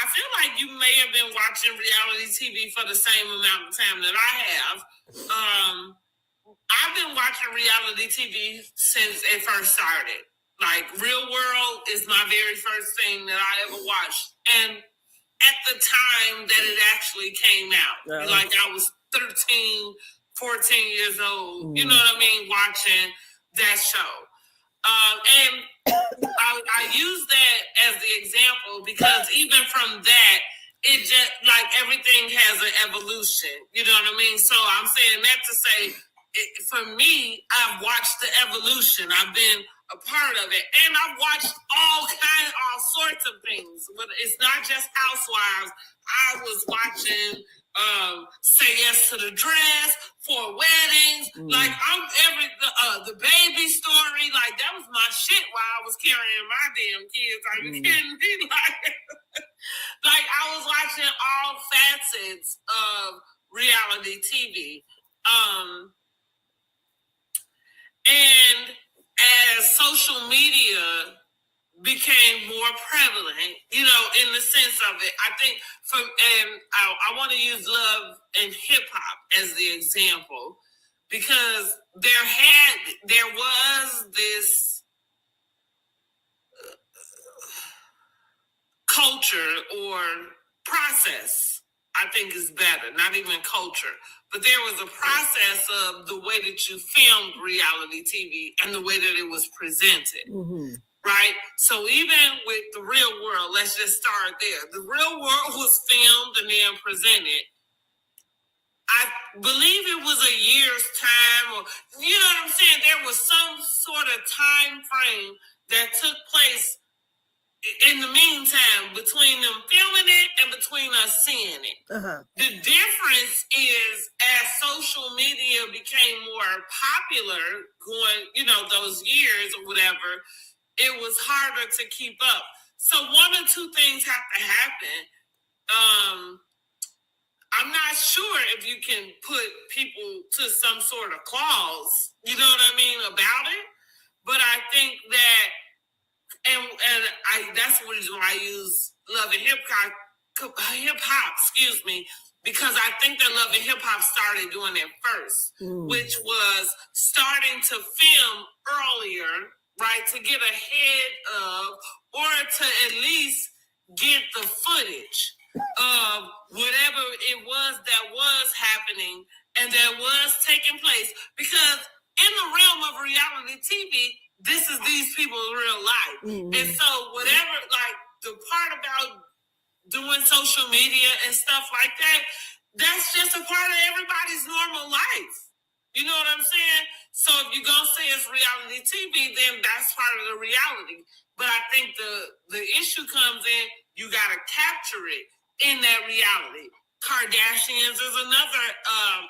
feel like you may have been watching reality TV for the same amount of time that I have. I've been watching reality TV since it first started. Like, Real World is my very first thing that I ever watched. And at the time that it actually came out, like, I was 13, 14 years old, you know what I mean, watching that show. And I use that as the example because even from that, it just, like, everything has an evolution, you know what I mean? So I'm saying that to say, for me, I've watched the evolution. I've been a part of it. And I've watched all sorts of things. But it's not just Housewives. I was watching Say Yes to the Dress, For Weddings. Like, the Baby Story. Like, that was my shit while I was carrying my damn kids. Are you kidding me? Like, I was watching all facets of reality TV. And as social media became more prevalent, in the sense of it, I think I want to use Love and Hip Hop as the example, because there was this culture or process, I think is better, not even culture. But there was a process of the way that you filmed reality TV and the way that it was presented, right? So even with The Real World, let's just start there. The Real World was filmed and then presented. I believe it was a year's time, or, you know what I'm saying? There was some sort of time frame that took place in the meantime, between them filming it and between us seeing it. The difference is, as social media became more popular, going, those years or whatever, it was harder to keep up. So one or two things have to happen. I'm not sure if you can put people to some sort of clause, you know what I mean, about it. But I think that, and that's the reason why I use Love and Hip Hop, because I think that Love and Hip Hop started doing it first, which was starting to film earlier, right, to get ahead of, or to at least get the footage of whatever it was that was happening and that was taking place. Because in the realm of reality TV, this is these people in real life. And so whatever, like, the part about doing social media and stuff like that, that's just a part of everybody's normal life. You know what I'm saying? So if you're going to say it's reality TV, then that's part of the reality. But I think the issue comes in, you got to capture it in that reality. Kardashians is another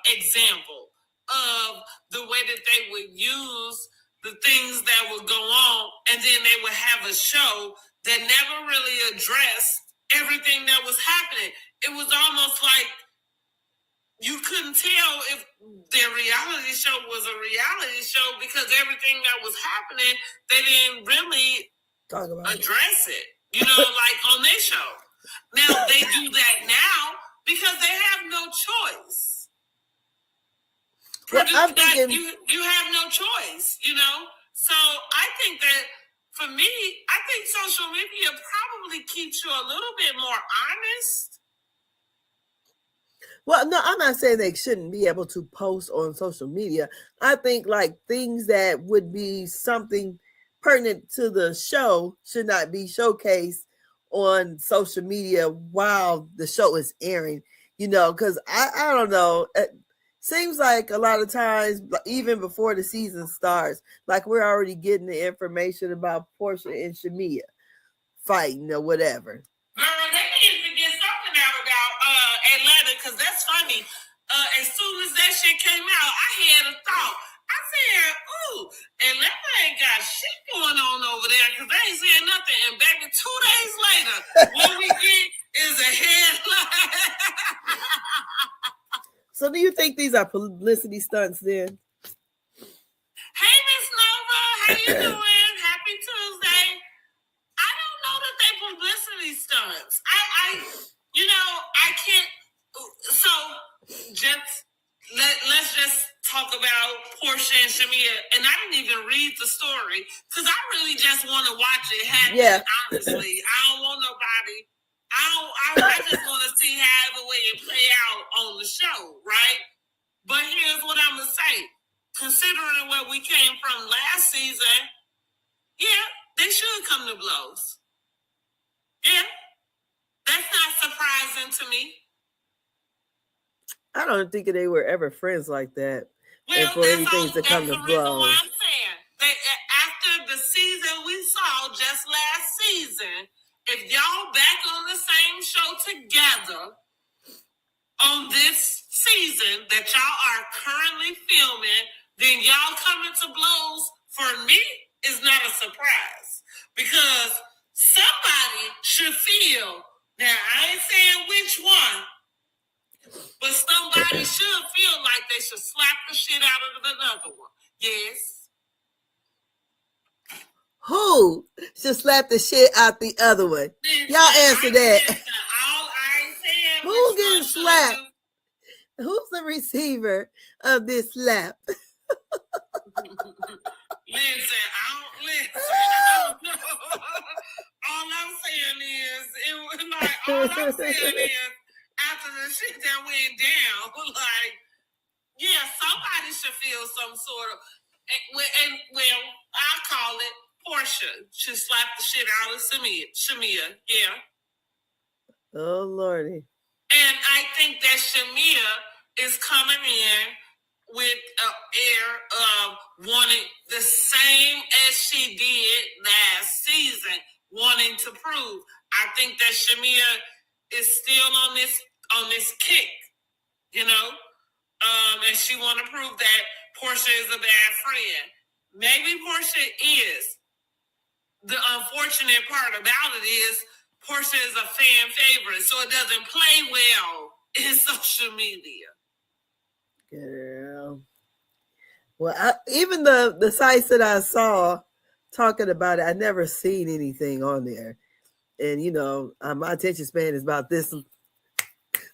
example of the way that they would use the things that would go on, and then they would have a show that never really addressed everything that was happening. It was almost like you couldn't tell if their reality show was a reality show, because everything that was happening, they didn't really address it, like on their show. Now, they do that now because they have no choice. Well, I'm thinking, you have no choice, So I think that, for me, I think social media probably keeps you a little bit more honest.
Well, no, I'm not saying they shouldn't be able to post on social media. I think like things that would be something pertinent to the show should not be showcased on social media while the show is airing. Because I don't know. It seems like a lot of times, even before the season starts, like we're already getting the information about Portia and Shamia fighting or whatever.
Girl, they need to get something out about Atlanta, because that's funny. As soon as that shit came out, I had a thought. I said, ooh, Atlanta ain't got shit going on over there, because they ain't saying nothing. And baby, 2 days later, what we get is a headline.
So do you think these are publicity stunts then?
Hey, Miss Nova, how you doing? Happy Tuesday. I don't know that they publicity stunts. I can't. So let's just talk about Portia and Shamia. And I didn't even read the story because I really just want to watch it happen. Yeah. Honestly, I don't want nobody. I just want to see how the way it play out on the show, right? But here's what I'm gonna say. Considering where we came from last season, yeah, they should come to blows. Yeah, that's not surprising to me.
I don't think they were ever friends like that.
Well,
and for anything to come to blows.
I'm saying after the season we saw just last season, if y'all back on the same show together on this season that y'all are currently filming, then y'all coming to blows for me is not a surprise, because somebody should feel. Now I ain't saying which one, but somebody should feel like they should slap the shit out of another one. Yes.
Who should slap the shit out the other one? Y'all answer that. Who's getting slapped? Who's the receiver of this slap?
Listen, I don't know. All I'm saying is, after the shit that went down, like, yeah, somebody should feel some sort of, well, I call it Portia should slap the shit out of Shamia, yeah.
Oh, Lordy.
And I think that Shamia is coming in with an air of wanting the same as she did last season, wanting to prove. I think that Shamia is still on this kick, and she want to prove that Portia is a bad friend. Maybe Portia is. The unfortunate part about it is Portia is a fan favorite, so it doesn't play well in social media.
Girl. Well, even the sites that I saw talking about it, I never seen anything on there. And, my attention span is about this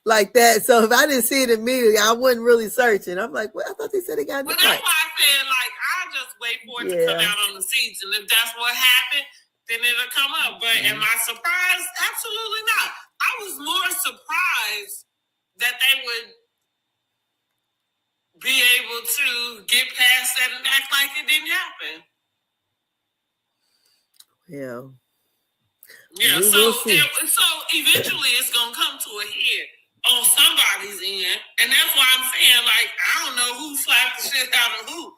like that. So if I didn't see it immediately, I wasn't really searching. I'm like, well, I thought they said they got
the fight. That's why I said, I'll just wait for it to come out on the season. If that's what happened, then it'll come up. But am I surprised? Absolutely not. I was more surprised that they would be able to get past that and act like it didn't happen.
Yeah.
Yeah, so eventually it's going to come to a head on somebody's end. And that's why I'm saying, I don't know who slapped the shit out of who.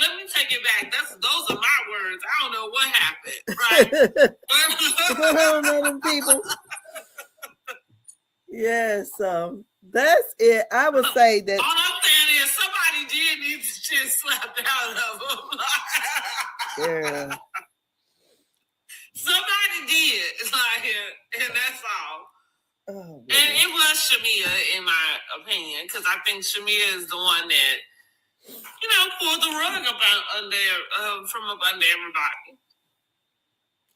Let me take it back. Those are my words. I don't know what happened, right?
I don't know them people. Yes, that's it. I would say that.
All I'm saying is somebody did need to shit slapped out of them.
Yeah.
Somebody did, and that's all.
Oh,
and it was Shamia, in my opinion, because I think Shamia is the one that, pulled the rug from up under everybody.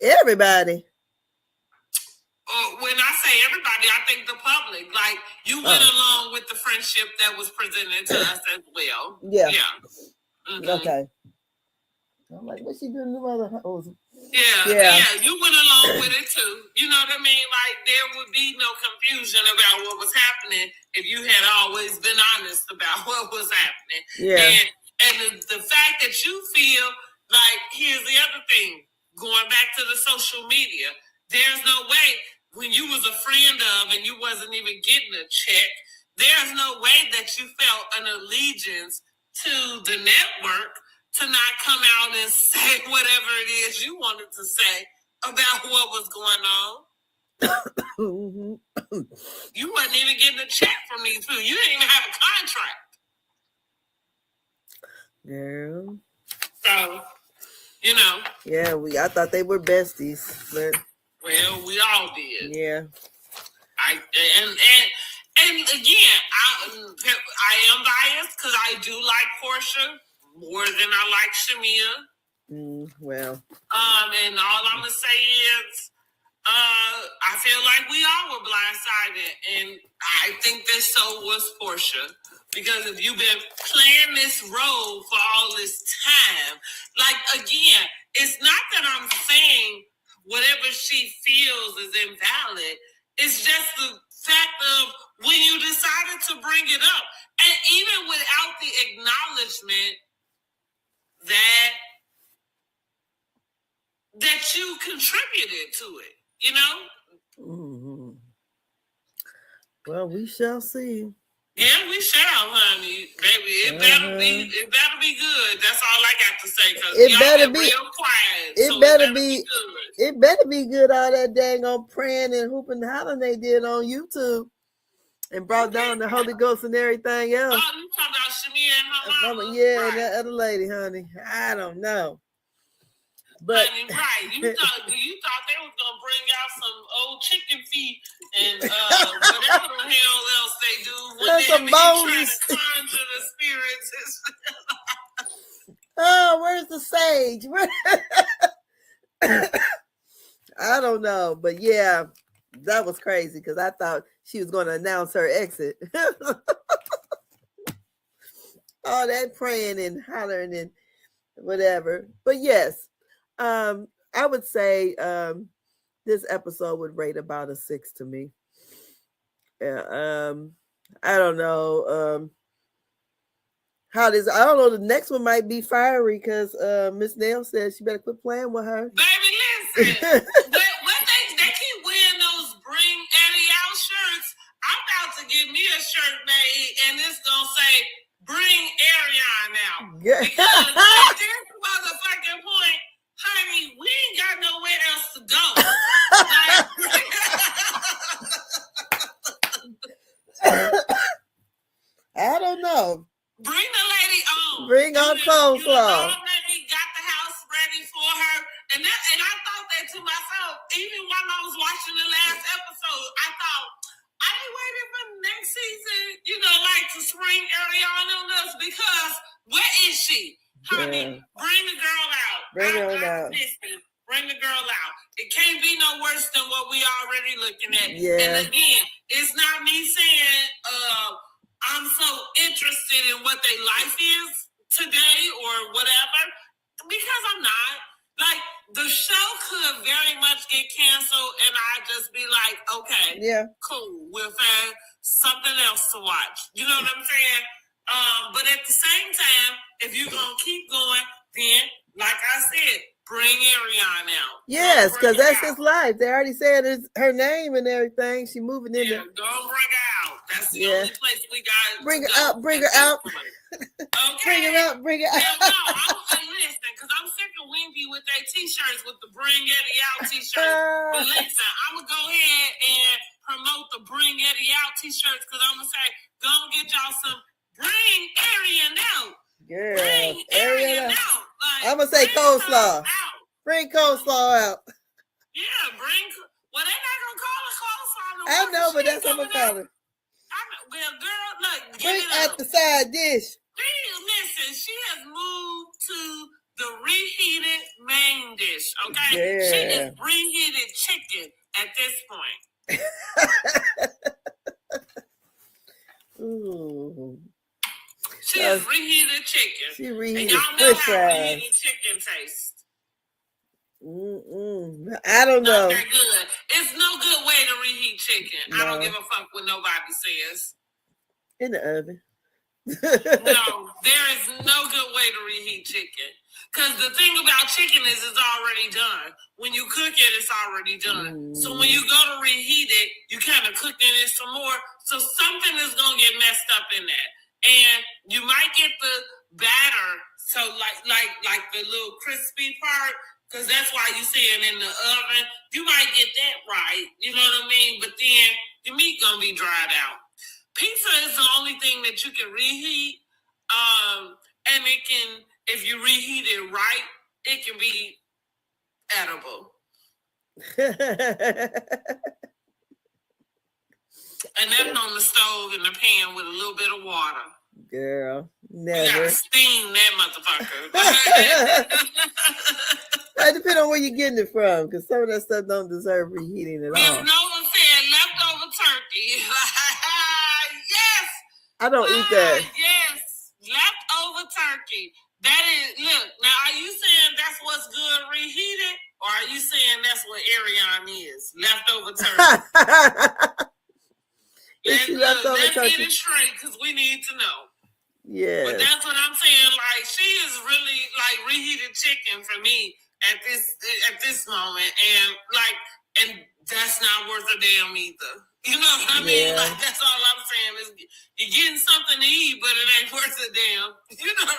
Everybody.
When I say everybody, I think the public. You went along with the friendship that was presented to us as well.
Yeah.
Yeah. Mm-hmm.
Okay. I'm like, what's she doing to the other hoes?
Yeah, you went along with it too. You know what I mean? Like there would be no confusion about what was happening if you had always been honest about what was happening.
Yeah.
And the fact that you feel like, here's the other thing, going back to the social media, there's no way when you was a friend of and you wasn't even getting a check, there's no way that you felt an allegiance to the network to not come out and say whatever it is you wanted to say about what was going on. You wasn't even getting a check from these people. You didn't even have a contract.
Girl.
So, you know.
Yeah, I thought they were besties, but
well, we all did.
Yeah.
And again, I am biased because I do like Portia more than I like Shamia.
Well.
And all I'm gonna say is, I feel like we all were blindsided, and I think that so was Portia. Because if you've been playing this role for all this time, like again, it's not that I'm saying whatever she feels is invalid. It's just the fact of when you decided to bring it up, and even without the acknowledgement that you contributed to it, you know?
Mm-hmm. Well, we shall see.
Yeah, we shall, honey, baby. It better be good. That's all I got to say. Cause
it better be
real quiet.
It better be good. It better be good. All that dang on praying and hooping and hollering they did on YouTube and brought down the Holy Ghost and everything else.
Oh, you talking about Shamia and her mama?
Yeah, right. And that other lady, honey. I don't know. But
honey, right. You thought they was gonna bring out some old chicken feet and whatever the hell else they do when they trying to conjure the spirits.
Oh, where's the sage? I don't know, but yeah, that was crazy because I thought she was going to announce her exit. All that praying and hollering and whatever. But yes. I would say this episode would rate about a 6 to me. I don't know how this. I don't know. The next one might be fiery because Miss Nell said she better quit playing with her.
Baby, listen. they keep wearing those Bring Eddie Out shirts. I'm about to get me a shirt made, and it's gonna say Bring Arion out. Because at this motherfucking point, honey, we ain't got nowhere else to go.
I don't know.
Bring the lady on.
Bring on coleslaw.
Already got the house ready for her. And I thought that to myself, even when I was watching the last episode, I thought, I ain't waiting for the next season, like to spring Ariana on us because where is she? Honey, bring the girl out.
Bring her out.
Bring the girl out. It can't be no worse than what we already looking at.
Yeah.
And again, it's not me saying I'm so interested in what their life is today or whatever, because I'm not. Like, the show could very much get canceled and I'd just be like, okay,
yeah,
cool, we'll find something else to watch. You know what I'm saying? But at the same time, if you're going to keep going, then, like I said, bring Arion out.
Yes, because that's his life. They already said it's her name and everything. She moving in there.
Don't bring her out. That's the only place we got.
Bring her out. Bring her out.
Okay.
Bring her out. Bring her out.
No, listen, because I'm sick of Wingy with their t-shirts with the Bring Eddie Out t-shirts. But listen, I'm going to go ahead and promote the Bring Eddie Out t-shirts because I'm going to say, go get y'all some Bring Arion out.
Girl,
bring Arion out. Like,
I'm going to say coleslaw. Bring coleslaw out.
Yeah, well, they're not going to call it coleslaw. No
I know, but that's what I'm calling it.
Well, girl, look.
Bring out the side dish.
Listen, she has moved to the reheated main dish, okay?
Yeah.
She is reheated chicken at this point.
Ooh.
She is reheated chicken.
She reheated
and y'all know how
fries.
reheated chicken tastes.
I don't know.
Not that good. It's no good way to reheat chicken. No. I don't give a fuck what nobody says.
In the oven.
No, there is no good way to reheat chicken. Because the thing about chicken is it's already done. When you cook it, it's already done. So when you go to reheat it, you kind of cook in it some more. So something is going to get messed up in that. And you might get the batter, so like the little crispy part, because that's why you see it in the oven. You might get that right, you know what I mean? But then your meat going to be dried out. Pizza is the only thing that you can reheat. And it can, if you reheat it right, it can be edible. And that's on the stove in the pan with a little bit of water.
Girl, never.
You gotta steam that motherfucker.
It depends on where you're getting it from, because some of that stuff don't deserve reheating at all.
If no one said leftover turkey, yes.
I don't eat that.
Yes, leftover turkey. That is, look, now are you saying that's what's good reheated? Or are you saying that's what Ariane is? Leftover turkey. Let's get it straight, because we need to know.
Yeah.
But that's what I'm saying. Like, she is really like reheated chicken for me at this moment. And that's not worth a damn either. You know what I mean? Like, that's all I'm saying is you're getting something to eat, but it ain't worth a damn. You know?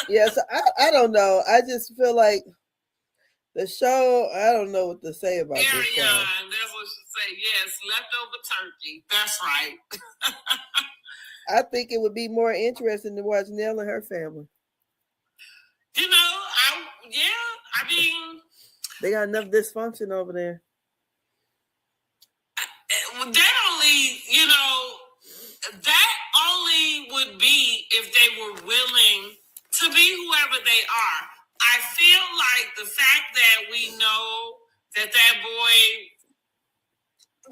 Yes, I don't know. I just feel like the show, I don't know what to say about this show.
That's what she say. Yes, leftover turkey. That's right.
I think it would be more interesting to watch Nell and her family.
You know, I mean,
they got enough dysfunction over there.
That only would be if they were willing to be whoever they are. I feel like the fact that we know that boy,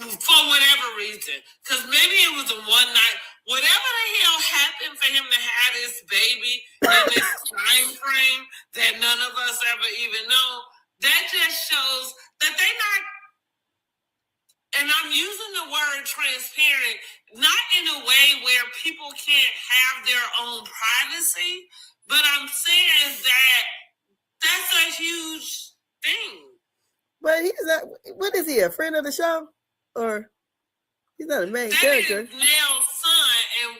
for whatever reason, because maybe it was a one night, whatever the hell happened for him to have this baby in this time frame that none of us ever even know, that just shows that they not, and I'm using the word transparent, not in a way where people can't have their own privacy, but I'm saying that that's a huge thing.
But he's not, what is he, a friend of the show? Or he's not a main character?
That is Nell's son, and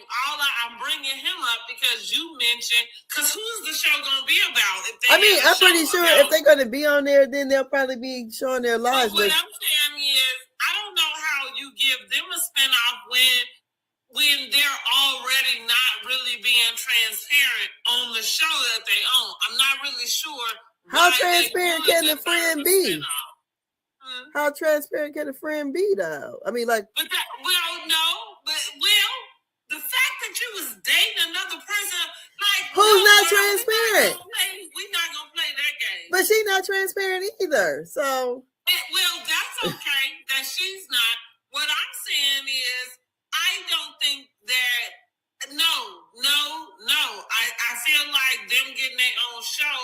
I'm bringing him up because you mentioned, because who's the show going to be about?
I'm pretty sure if they're going to be on there, then they'll probably be showing their lives.
But what I'm saying is, I don't know how you give them a spinoff when they're already not really being transparent on the show that they own. I'm not really sure.
How transparent can the friend be? How transparent can a friend be, though? I mean, like...
the fact that you was dating another person, like...
Who's not transparent?
We're not going to play that game.
But she's not transparent either, so...
Well, that's okay that she's not. What I'm saying is, I don't think that... No. I feel like them getting their own show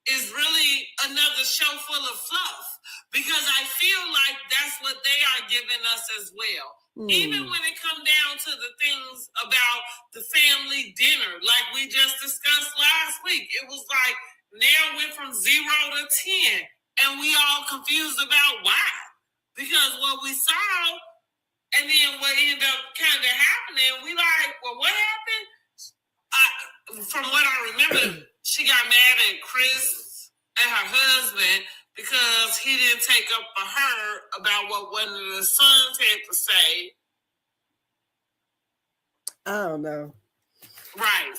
is really another show full of fluff, because I feel like that's what they are giving us as well. Even when it comes down to the things about the family dinner, like we just discussed last week, it was like Nell went from 0 to 10, and we all confused about why. Because what we saw, and then what ended up kind of happening, we like, well, what happened? From what I remember, she got mad at Chris and her husband because he didn't take up for her about what one of the sons had to say.
I don't know.
Right.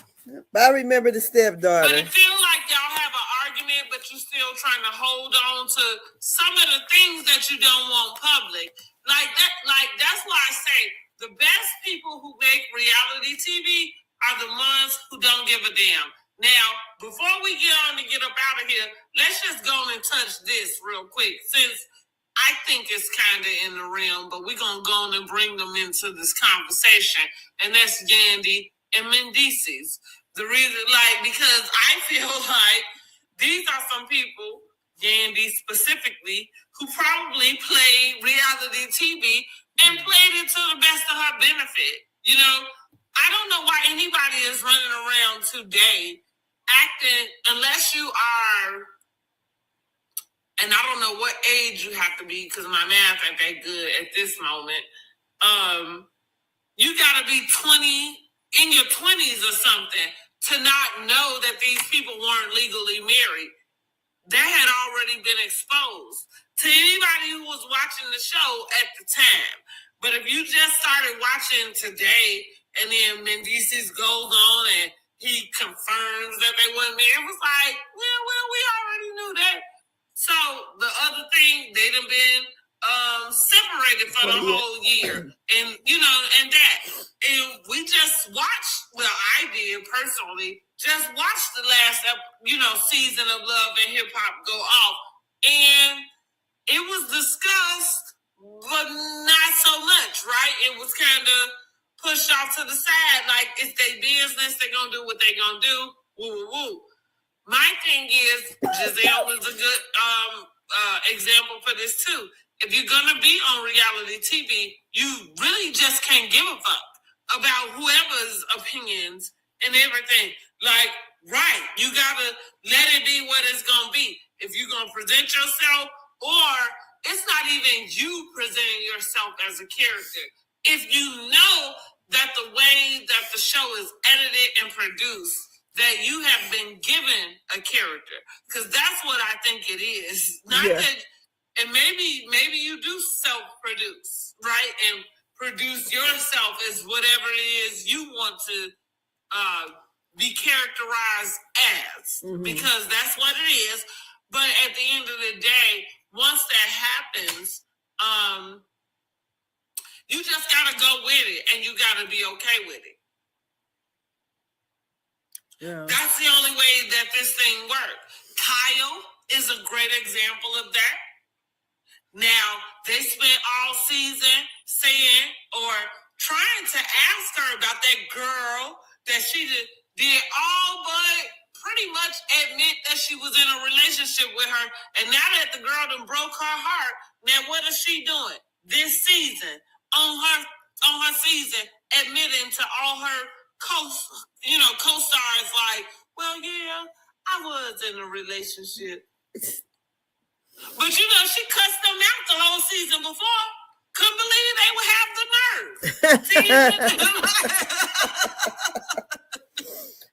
But I remember the stepdaughter.
But it feels like y'all have an argument, but you're still trying to hold on to some of the things that you don't want public. That's why I say the best people who make reality TV are the ones who don't give a damn. Now, before we get on to get up out of here, let's just go and touch this real quick, since I think it's kind of in the realm, but we're going to go on and bring them into this conversation, and that's Yandy and Mendices. The reason, because I feel like these are some people Yandy specifically, who probably played reality TV and played it to the best of her benefit. You know, I don't know why anybody is running around today acting, unless you are, and I don't know what age you have to be because my math ain't that good at this moment. You got to be 20, in your 20s or something, to not know that these people weren't legally married. That had already been exposed to anybody who was watching the show at the time. But if you just started watching today, and then Mendeces goes on and he confirms that they weren't married, it was like, well, we already knew that. So the other thing, they done been separated for the whole year, and and that, and we just watched. Well, I did personally just watch the last season of Love and Hip Hop go off, and it was discussed, but not so much, right? It was kind of pushed off to the side, like it's their business. They're gonna do what they're gonna do. Woo woo woo. My thing is, Giselle was a good example for this too. If you're gonna be on reality TV, you really just can't give a fuck about whoever's opinions and everything. Like, right, you gotta let it be what it's gonna be. If you're gonna present yourself, or it's not even you presenting yourself as a character. If you know that the way that the show is edited and produced, that you have been given a character, because that's what I think it is. Not that, and maybe you do self-produce, right, and produce yourself as whatever it is you want to be characterized as, because that's what it is. But at the end of the day, once that happens, you just gotta go with it, and you gotta be okay with it. Yeah. That's the only way that this thing works. Kyle is a great example of that. Now, they spent all season saying or trying to ask her about that girl that she did all but pretty much admit that she was in a relationship with her. And now that the girl done broke her heart, now what is she doing this season on her season, admitting to all her co-stars, like, well, yeah, I was in a relationship. But she cussed them out the whole season before. Couldn't believe they would have the nerve.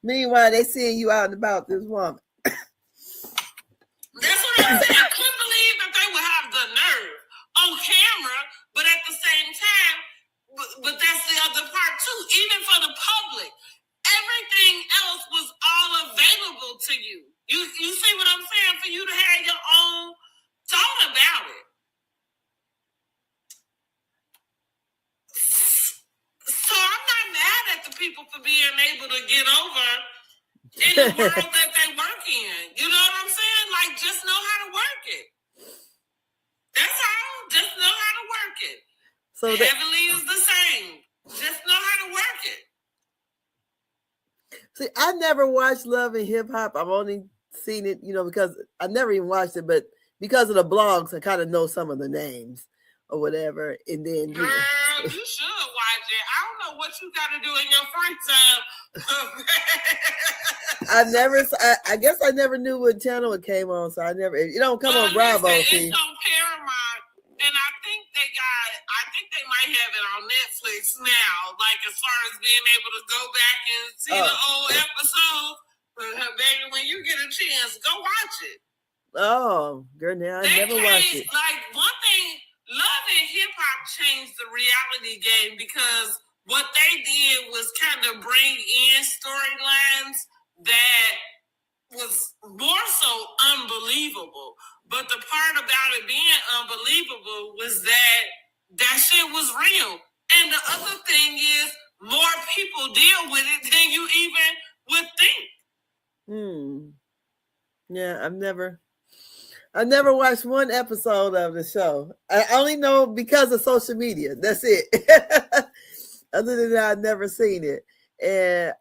Meanwhile, they seeing you out and about, this woman.
That's what I'm saying. I couldn't believe that they would have the nerve on camera, but at the same time, but that's the other part too. Even for the public, everything else was all available to you. You see what I'm saying? For you to have your own thought about it. So I'm not mad at the people for being able to get over in the world that they work in. You know what I'm saying? Like, just know how to work it. That's all. Just know how to work it. So Heavenly is the same. Just know how to work it.
See, I never watched Love and Hip Hop. I've only seen it, because I never even watched it, but because of the blogs, I kind of know some of the names or whatever. And then,
girl, you should watch it. I don't know what you got to do in your free
time. I guess I never knew what channel it came on, so it don't come on Bravo.
It's on Paramount, and I think they might have it on Netflix now, like as far as being able to go back and see the old episodes. Baby, when you get a chance, go watch it.
Oh, girl, now I never watched it.
Like, one thing, Love and Hip Hop changed the reality game, because what they did was kind of bring in storylines that was more so unbelievable. But the part about it being unbelievable was that shit was real. And the other thing is, more people deal with it than you even would think.
Yeah, I've never watched one episode of the show. I only know because of social media. That's it. Other than that, I've never seen it. And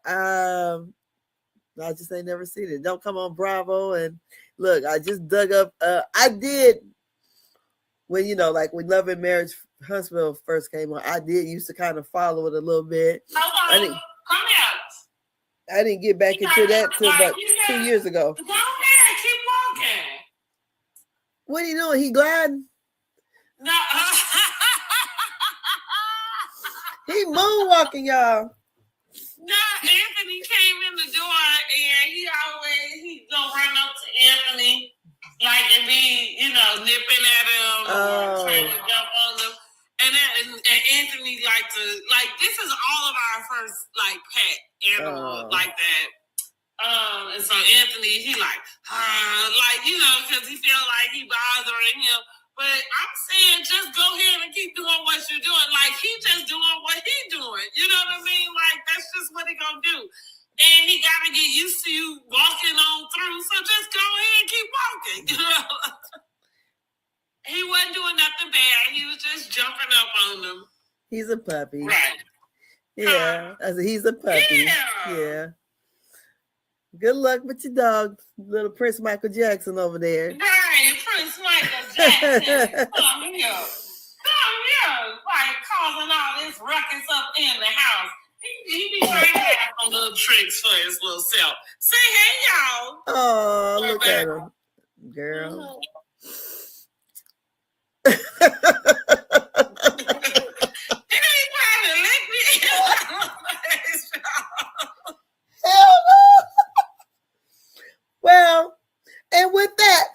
I just ain't never seen it. Don't come on Bravo. And look, I just dug up. I did when like when Love and Marriage Huntsville first came on. I did used to kind of follow it a little bit.
Come out.
I didn't get back into that till about 2 years ago.
Go ahead, keep walking.
What are you doing? He gliding?
No.
He moonwalking, y'all.
No, Anthony came in the door and he gonna run up to Anthony and be, nipping at him or trying to jump on them. And Anthony this is all of our first pet animal like that. And so Anthony, he because he feel like he bothering him. But I'm saying just go ahead and keep doing what you're doing. He just doing what he doing. You know what I mean? That's just what he gonna do. And he gotta get used to you walking on through. So just go ahead and keep walking. He wasn't doing nothing bad. He was just jumping up on them.
He's a puppy.
Right.
Yeah. I said he's a puppy. Yeah. Good luck with your dog, little Prince Michael Jackson over there.
Right, Prince Michael Jackson. Come here. Causing all this ruckus up in the house. He be trying to have some little tricks for his little self. Say hey, y'all.
Oh, look at him. Girl. Hell no. Well, and with that,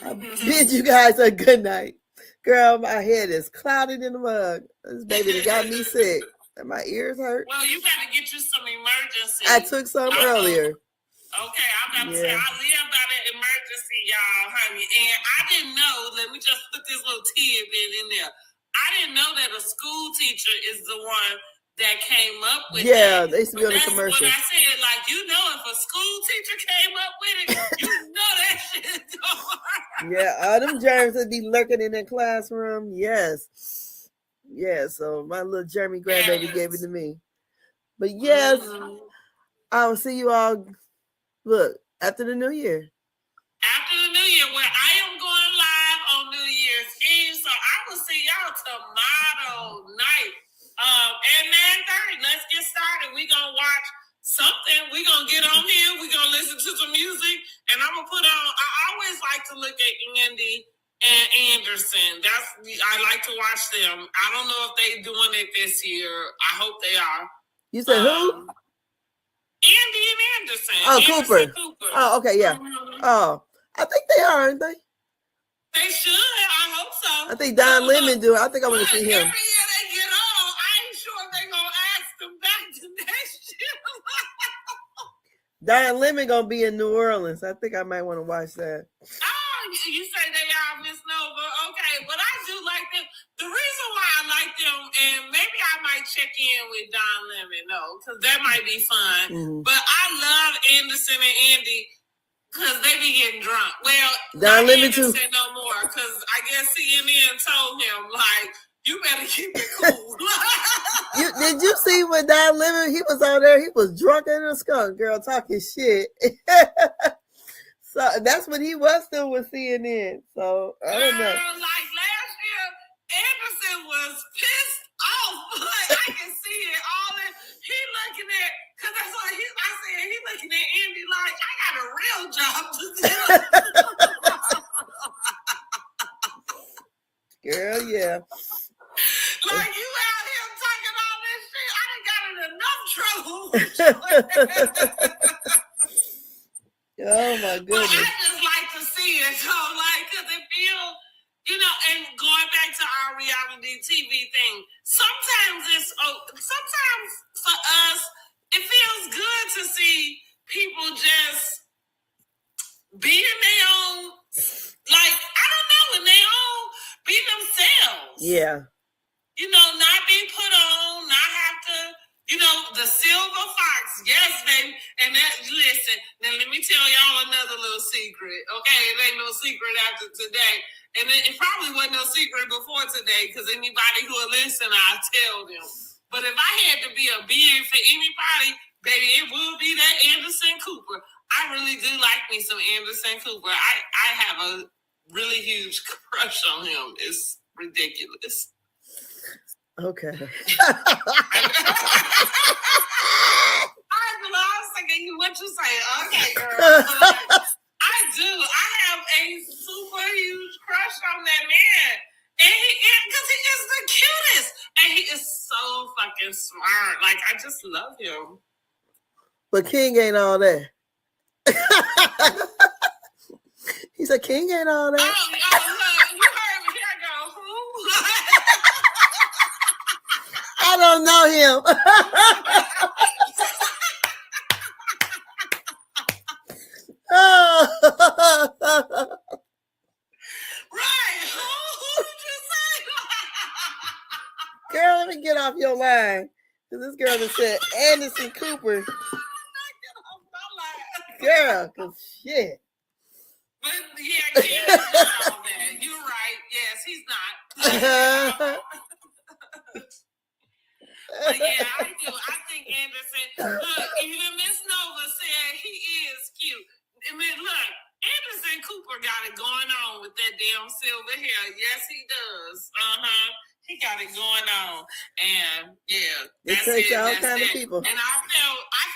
I bid you guys a good night. Girl, my head is clouded in the mug. This baby that got me sick. And my ears hurt.
Well, you got to get you some emergency.
I took some earlier.
Okay, I'm about to say, I live by the emergency, y'all, honey. And I didn't know, let me just put this little tidbit in there. I didn't know that a school teacher is the one that came up with it.
Yeah, they used to be on the commercial.
When I said, if a school teacher came up with it, you know that shit going.
Yeah, all them germs that be lurking in that classroom. Yes. Yeah, so my little Jeremy grandbaby gave it to me. But yes, I will see you all, look, after the new year.
After the new year, where I am going live on New Year's Eve. So I will see y'all tomorrow night. At 9:30, let's get started. We're going to watch something. We're going to get on here. We're going to listen to some music. And I'm going to put on, I always like to look at Andy and Anderson. I like to watch them. I don't know if they're doing it this year. I hope they are.
You said who?
Andy and Anderson.
Oh, Cooper. Oh, okay, yeah. Oh, I think they are, aren't they?
They should. I hope so.
I think Don Lemon do. I think I want to see him.
Every year they get on, I ain't sure they're going to ask them back to next year.
Don Lemon going to be in New Orleans. I think I might want to watch that.
Oh, you say they are Miss Nova. Okay, but I do like them. The reason why I like them, and maybe I might check in with Don Lemon, because that might be fun. Mm-hmm. But I love Anderson and Andy because they be getting drunk. Well,
Don Lemon too.
No more, because I guess CNN told him, you better keep it cool.
Did you see when Don Lemon, he was on there, he was drunk in a skunk, girl, talking shit. So that's what he was still with CNN. So I don't know.
Last year, Anderson was pissed off. I can see it all in. He looking at, because that's what I said, he looking at Andy like, I got a real job to do.
Girl, yeah.
You out here talking all this shit. I done got in enough trouble with you.
Oh my goodness.
Well, I just like to see it. So, because it feels, and going back to our reality TV thing, sometimes for us, it feels good to see people just be in their own, I don't know, in their own, be themselves.
Yeah.
Not be put on, not have to, the silver fox. Yes, baby. And listen, now let me tell y'all another little secret. Okay, it ain't no secret after today. And it probably wasn't no secret before today, because anybody who will listen, I'll tell them. But if I had to be a being for anybody, Baby, it will be that Anderson Cooper. I really do like me some Anderson Cooper. I have a really huge crush on him. It's ridiculous.
Okay.
I was thinking what you say. Okay, girl. I do. I have a super huge crush on that man. And because he is the cutest. And he is so fucking smart. Like, I just love him.
But King ain't all that. He said King ain't all that.
Oh, look, you heard me. Here I go. Who?
I don't know him. Right. Who did you say? Girl, let me get off your line. This girl that said Anderson Cooper. Girl, cause shit.
But yeah, King is not all that. You're right. Yes, he's not. But yeah, I do. I think Anderson. Look, even Miss Nova said he is cute. I mean, look, Anderson Cooper got it going on with that damn silver hair. Yes, he does. He got it going on, and yeah,
that's it. All kind of people.
And I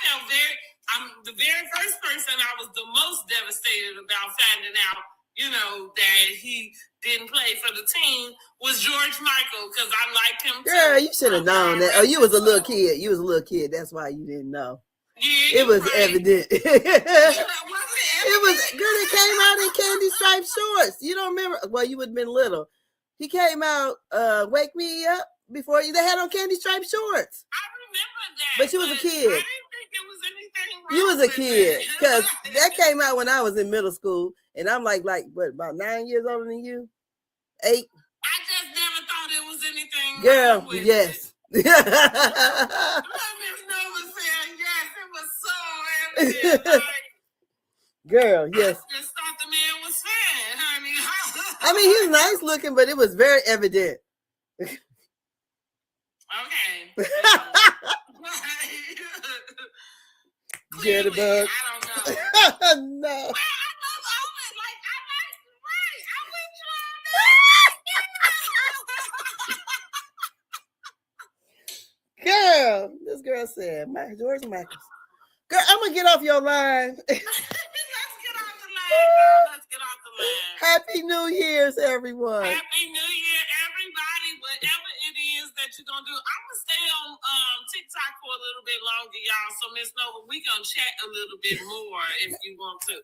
felt very. I'm the very first person I was the most devastated about finding out, you know, that he didn't play for the team was George Michael, because I liked him too.
Girl, you should have known that. Oh, you was a little kid. You was a little kid. That's why you didn't know.
Yeah,
it was
right.
Evident.
It
was good. It came out in candy striped shorts. You don't remember? Well, you would have been little. He came out, Wake Me Up, before they had on candy striped shorts.
I remember that.
But you was a kid.
I didn't think it was anything wrong.
You was a kid, because that came out when I was in middle school, and I'm like what, about 9 years older than you? 8.
I just never thought it was anything
Girl,
wrong with
yes.
Miss Nova said yes, it was so evident. Like,
girl, yes.
I just thought the man was fat, honey.
I mean, he's nice looking, but it was very evident.
Okay.
Jitterbug.
I don't know.
No.
Well, I love all it. Like, I like right. I'm with you on that.
Girl, this girl said, George Michael. Girl, I'm gonna get off your line.
Let's get off the line, girl. Let's get off the line.
Happy New Year's, everyone.
Happy New Year, everybody. Whatever it is that you're gonna do, I'm gonna stay on TikTok for a little bit longer, y'all. So Miss Nova, we gonna chat a little bit more if you want to.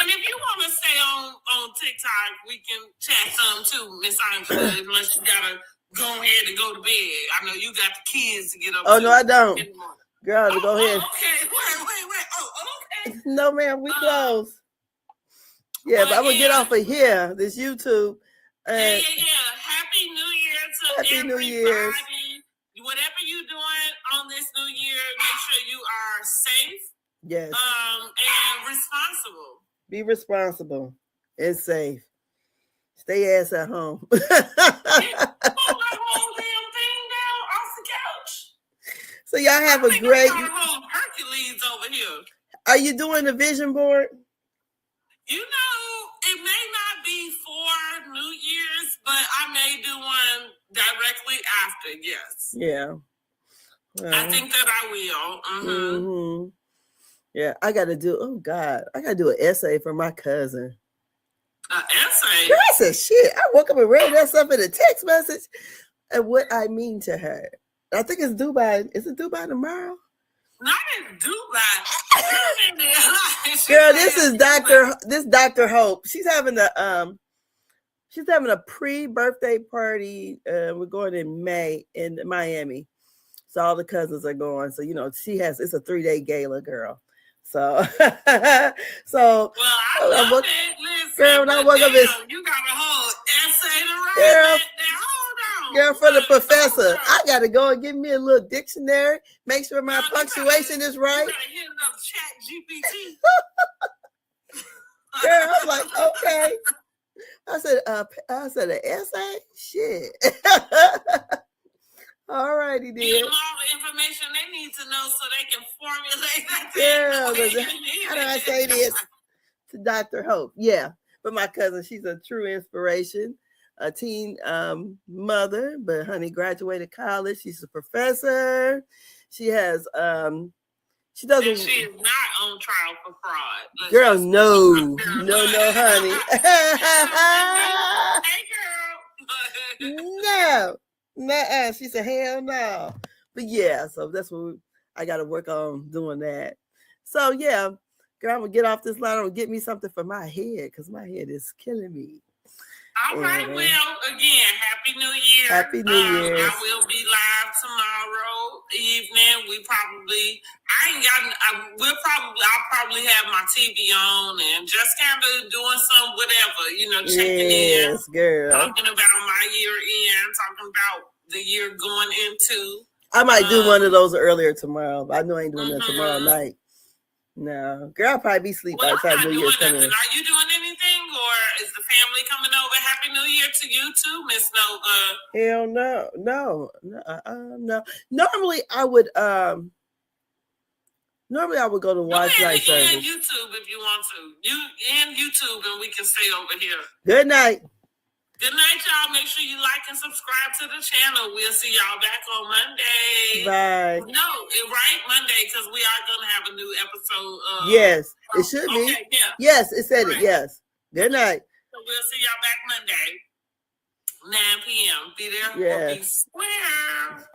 And if you want to stay on TikTok, we can chat some too, Miss Angela. Unless you gotta go ahead and go to bed. I know you got the kids to get up.
Oh no, I don't. Girl, go ahead.
Okay, wait. Oh, okay.
No, ma'am, we close. Yeah, but I'm gonna get off of here, this YouTube.
Yeah. Happy New Year to
Happy
everybody.
New Year's.
Whatever you're doing on this new year, make sure you are safe.
Yes.
And responsible.
Be responsible and safe. Stay ass at home.
Pull that whole damn thing down off the couch.
So y'all have a great.
Hercules over here.
Are you doing the vision board?
You know, it may not be for New Year's, but I may do one directly after. Yes.
Yeah. Well,
I think that I will.
Mm-hmm. Yeah, I got to do. Oh God, I got to do an essay for my cousin.
An essay?
Girl, I said shit. I woke up and read that stuff in a text message, and what I mean to her. I think it's due by. Is it due by tomorrow?
Not in Dubai.
Girl, this is Dr. Hope. She's having a pre-birthday party. We're going in May in Miami. So all the cousins are going. So, it's a 3-day gala, girl. So,
well, I love it. Listen,
girl, when I woke up,
you got a whole essay to write. Hold on.
Girl, for the professor, I got to go and get me a little dictionary, make sure my punctuation is right.
You gotta hit up Chat GPT.
Girl, I'm like, okay. I said, an essay? Shit. All righty,
Give
dear.
them all the information they need to know so they can formulate that.
Girl, how do I say this to Dr. Hope? Yeah, but my cousin, she's a true inspiration, a teen mother, but honey, graduated college. She's a professor. She has she doesn't.
And she is not on trial for fraud.
Girl, no, honey.
Hey,
No,
girl.
she said, hell no. But yeah, so that's what I got to work on doing that. So yeah, girl, I'm gonna get off this line. I'm gonna get me something for my head because my head is killing me.
All right, well, again, Happy New Year.
Happy New Year.
I will be live tomorrow evening. I'll probably have my TV on and just kind of doing some whatever, checking in.
Girl.
Talking about my year end, talking about the year going into.
I might do one of those earlier tomorrow, but I know I ain't doing that tomorrow night. No, girl, I'll probably be asleep by the time New Year's coming.
Are you doing anything, or is the family coming over? Happy New Year to you too, Miss Nova.
Hell no. Normally I would go to watch night service.
And YouTube if you want to. You and YouTube, and we can stay over here.
Good night.
Good night, y'all. Make sure you like and subscribe to the channel. We'll see y'all back on Monday.
Bye.
No, right? Monday, because we are going to have a new episode.
Yes, it should be.
Okay, yeah.
Yes, it said it. Yes. Good night.
So we'll see y'all back Monday, 9 p.m. Be there.
Yes.
Be square.